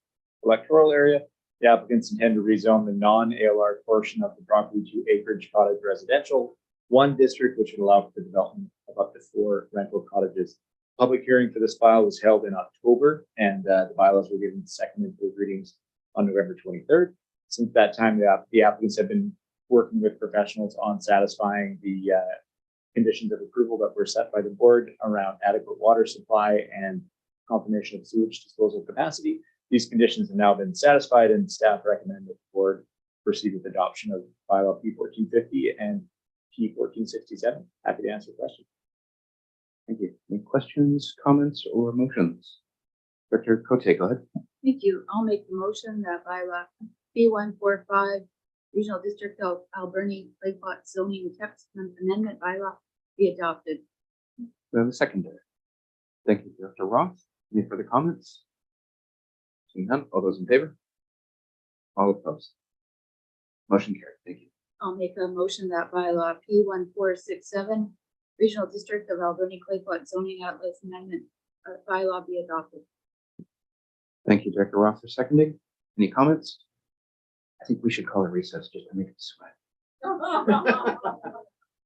electoral area. The applicants intend to rezone the non-ALR portion of the property to acreage cottage residential 1 district, which would allow for the development of up to 4 rental cottages. Public hearing for this file was held in October, and the bylaws were given second and third readings on November 23rd. Since that time, the applicants have been working with professionals on satisfying the conditions of approval that were set by the board around adequate water supply and confirmation of sewage disposal capacity. These conditions have now been satisfied and staff recommend that the board proceed with adoption of bylaw P1450 and P1467. Happy to answer questions. Thank you. Any questions, comments, or motions? Director Cote, go ahead. Thank you. I'll make the motion that bylaw B145 Regional District of Alberni Claypot zoning text amendment bylaw be adopted. We have a seconder. Thank you, Director Roth. Any further comments? Seeing none, all those in favor? All opposed? Motion carried. Thank you. I'll make a motion that bylaw P1467 Regional District of Alberni Claypot zoning atlas amendment bylaw be adopted. Thank you, Director Roth, for seconding. Any comments? I think we should call a recess just to make it sweat.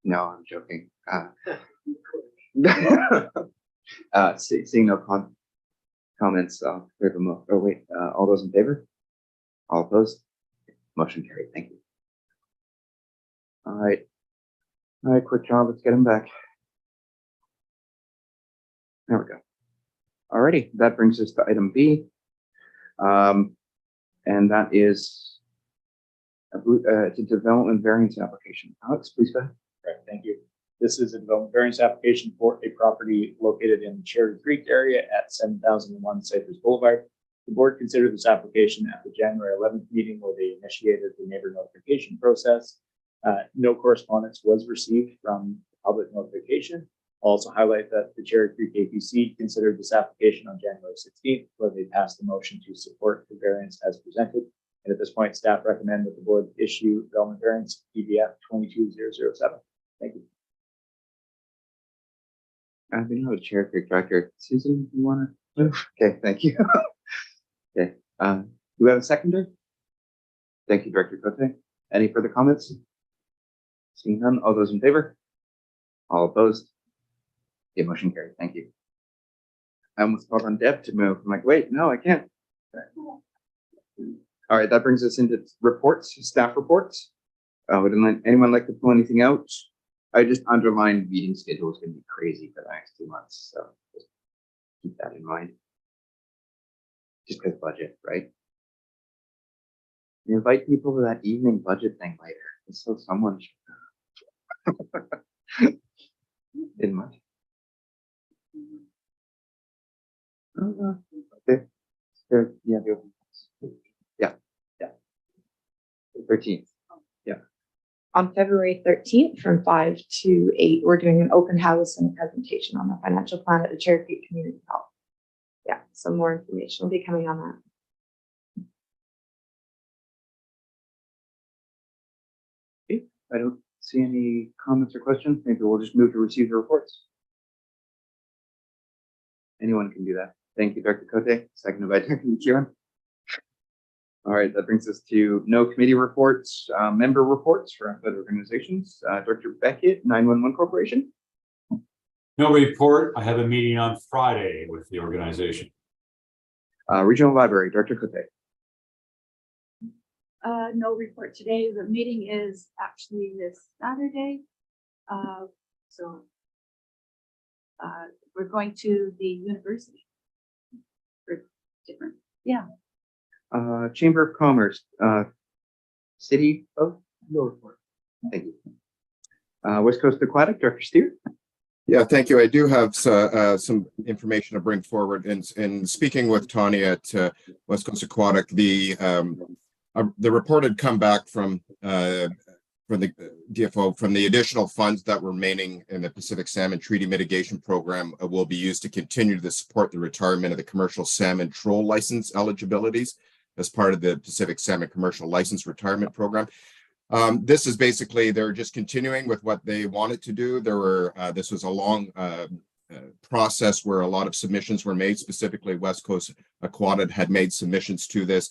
No, I'm joking. Seeing no comments, we have a all those in favor? All opposed? Motion carried. Thank you. All right, quick job. Let's get him back. There we go. Alrighty, that brings us to item B. And that is it's a development variance application. Alex, please go ahead. Correct, thank you. This is a development variance application for a property located in Cherry Creek area at 7001 Cypress Boulevard. The board considered this application at the January 11th meeting where they initiated the neighbor notification process. No correspondence was received from public notification. I'll also highlight that the Cherry Creek APC considered this application on January 16th, where they passed a motion to support the variance as presented. And at this point, staff recommend that the board issue development variance PBF 22007. Thank you. We know a Cherry Creek director. Susan, you want to move? Okay, thank you. Okay, do we have a seconder? Thank you, Director Cote. Any further comments? Seeing none, all those in favor? All opposed? Okay, motion carried. Thank you. I almost called on Deb to move. I'm like, wait, no, I can't. All right, that brings us into reports, staff reports. Would anyone like to pull anything out? I just underlined meeting schedule is going to be crazy for the next 2 months, so just keep that in mind. Just because budget, right? You invite people to that evening budget thing later, just so someone should. In much. Okay. Yeah, yeah. 13th. Yeah. On February 13th from 5 to 8, we're doing an open house and a presentation on the financial plan at the Cherry Creek Community Hall. Yeah, some more information will be coming on that. Okay, I don't see any comments or questions. Maybe we'll just move to receive the reports. Anyone can do that. Thank you, Dr. Cote. Seconded by Dr. McEwen. All right, that brings us to no committee reports, member reports for other organizations. Director Beckett, 911 Corporation. No report. I have a meeting on Friday with the organization. Regional Library, Director Cote. No report today. The meeting is actually this Saturday. So we're going to the university for different, yeah. Chamber of Commerce, City of no report. Thank you. West Coast Aquatic, Director Steer. Yeah, thank you. I do have some information to bring forward. In speaking with Tanya at West Coast Aquatic, the report had come back from the DFO from the additional funds that were remaining in the Pacific Salmon Treaty Mitigation Program will be used to continue to support the retirement of the commercial salmon troll license eligibilities as part of the Pacific Salmon Commercial License Retirement Program. This is basically, they're just continuing with what they wanted to do. This was a long process where a lot of submissions were made. Specifically, West Coast Aquatic had made submissions to this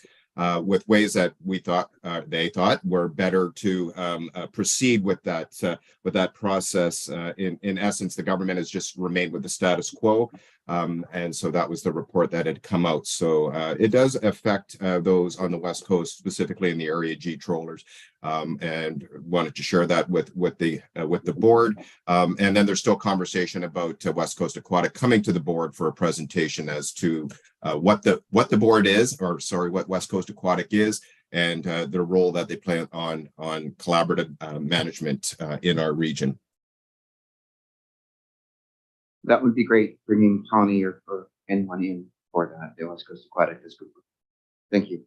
with ways that they thought were better to proceed with that process. In essence, the government has just remained with the status quo. And so that was the report that had come out. So it does affect those on the West Coast, specifically in the Area G trawlers. And wanted to share that with the board. And then there's still conversation about West Coast Aquatic coming to the board for a presentation as to what the board is, or sorry, what West Coast Aquatic is, and the role that they play on collaborative management in our region. That would be great, bringing Connie or anyone in for that, the West Coast Aquatic this group. Thank you.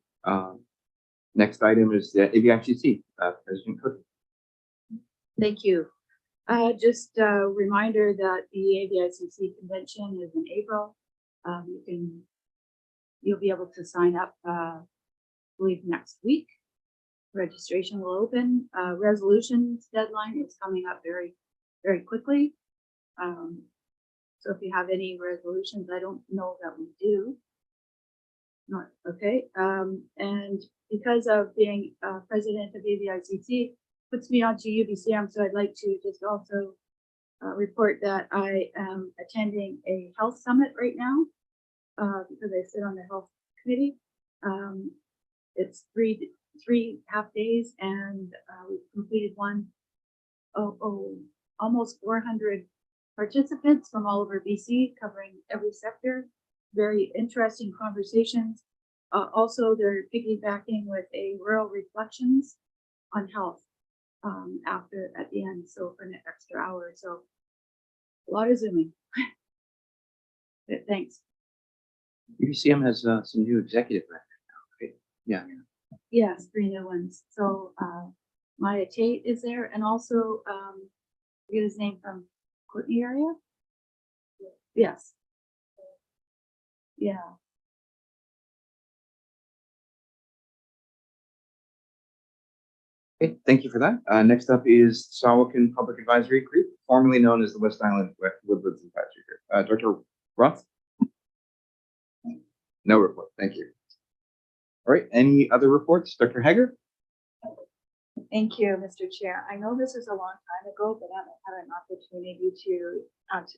Next item is the AVICC, President Cook. Thank you. Just a reminder that the AVICC convention is in April. You'll be able to sign up, I believe next week. Registration will open. Resolutions deadline is coming up very, very quickly. So if you have any resolutions, I don't know that we do. Not okay. And because of being president of AVICC, puts me onto UBCM, so I'd like to just also report that I am attending a health summit right now because I sit on the health committee. It's three half days, and we've completed one. Almost 400 participants from all over BC, covering every sector. Very interesting conversations. Also, they're piggybacking with a rural reflections on health at the end, so for an extra hour. So a lot of zooming. But thanks. UBCM has some new executive directors now, right? Yeah. Yes, 3 new ones. So Maya Tate is there, and also I forget his name, from Courtney area. Yes. Yeah. Okay, thank you for that. Next up is Sawakin Public Advisory Group, formerly known as the West Island Woodlands Advisory Group. Director Roth? No report, thank you. All right, any other reports? Dr. Hager? Thank you, Mr. Chair. I know this is a long time ago, but I had an opportunity to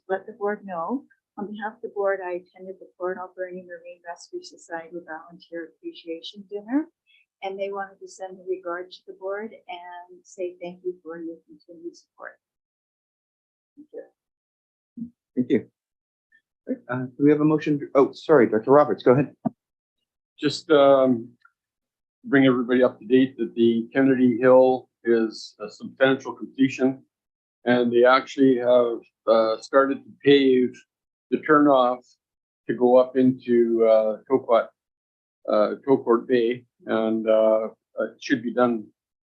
let the board know. On behalf of the board, I attended the Port Alberni Marine Rescue Society Volunteer Appreciation Dinner, and they wanted to send a regard to the board and say thank you for your continued support. Thank you. Thank you. All right, do we have a motion? Oh, sorry, Dr. Roberts, go ahead. Just bring everybody up to date that the Kennedy Hill is a substantial completion, and they actually have started to pave the turnoff to go up into Tokort Bay, and it should be done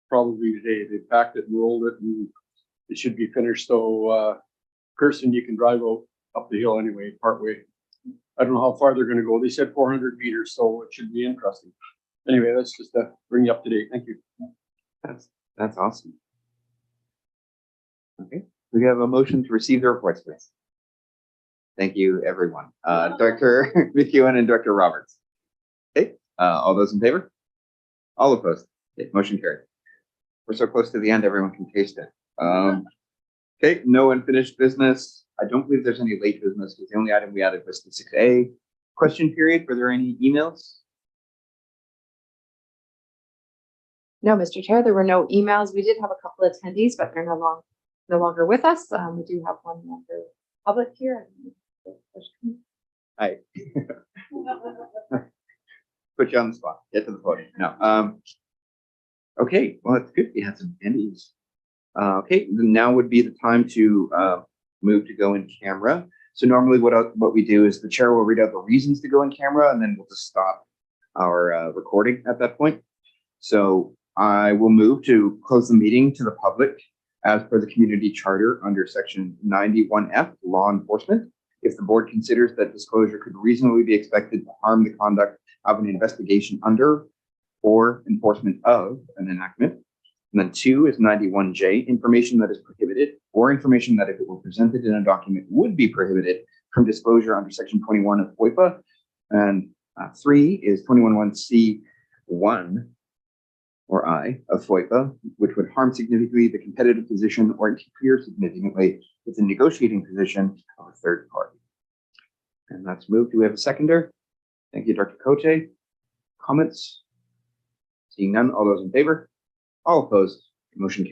probably today. They packed it and rolled it, and it should be finished. So Kirsten, you can drive up the hill anyway, partway. I don't know how far they're going to go. They said 400 meters, so it should be interesting. Anyway, that's just to bring you up to date. Thank you. That's awesome. Okay, we have a motion to receive the reports, please. Thank you, everyone. Dr. McEwen and Dr. Roberts. Okay, all those in favor? All opposed? Okay, motion carried. We're so close to the end, everyone can taste it. Okay, no unfinished business. I don't believe there's any late business because the only item we added was the 6A question period. Were there any emails? No, Mr. Chair, there were no emails. We did have a couple of attendees, but they're no longer with us. We do have one member public here. Hi. Put you on the spot. Get to the podium. No. Okay, well, it's good. We had some attendees. Okay, now would be the time to move to go in camera. So normally what we do is the chair will read out the reasons to go in camera, and then we'll just stop our recording at that point. So I will move to close the meeting to the public as per the community charter under section 91F, law enforcement. If the board considers that disclosure could reasonably be expected to harm the conduct of an investigation under or enforcement of an enactment. And then 2 is 91J, information that is prohibited or information that if it were presented in a document would be prohibited from disclosure under section 21 of FOIPA. And 3 is 21C1 or I of FOIPA, which would harm significantly the competitive position or interfere significantly with the negotiating position of a third party. And that's moved. Do we have a seconder? Thank you, Dr. Cote. Comments? Seeing none, all those in favor? All opposed? Motion carries.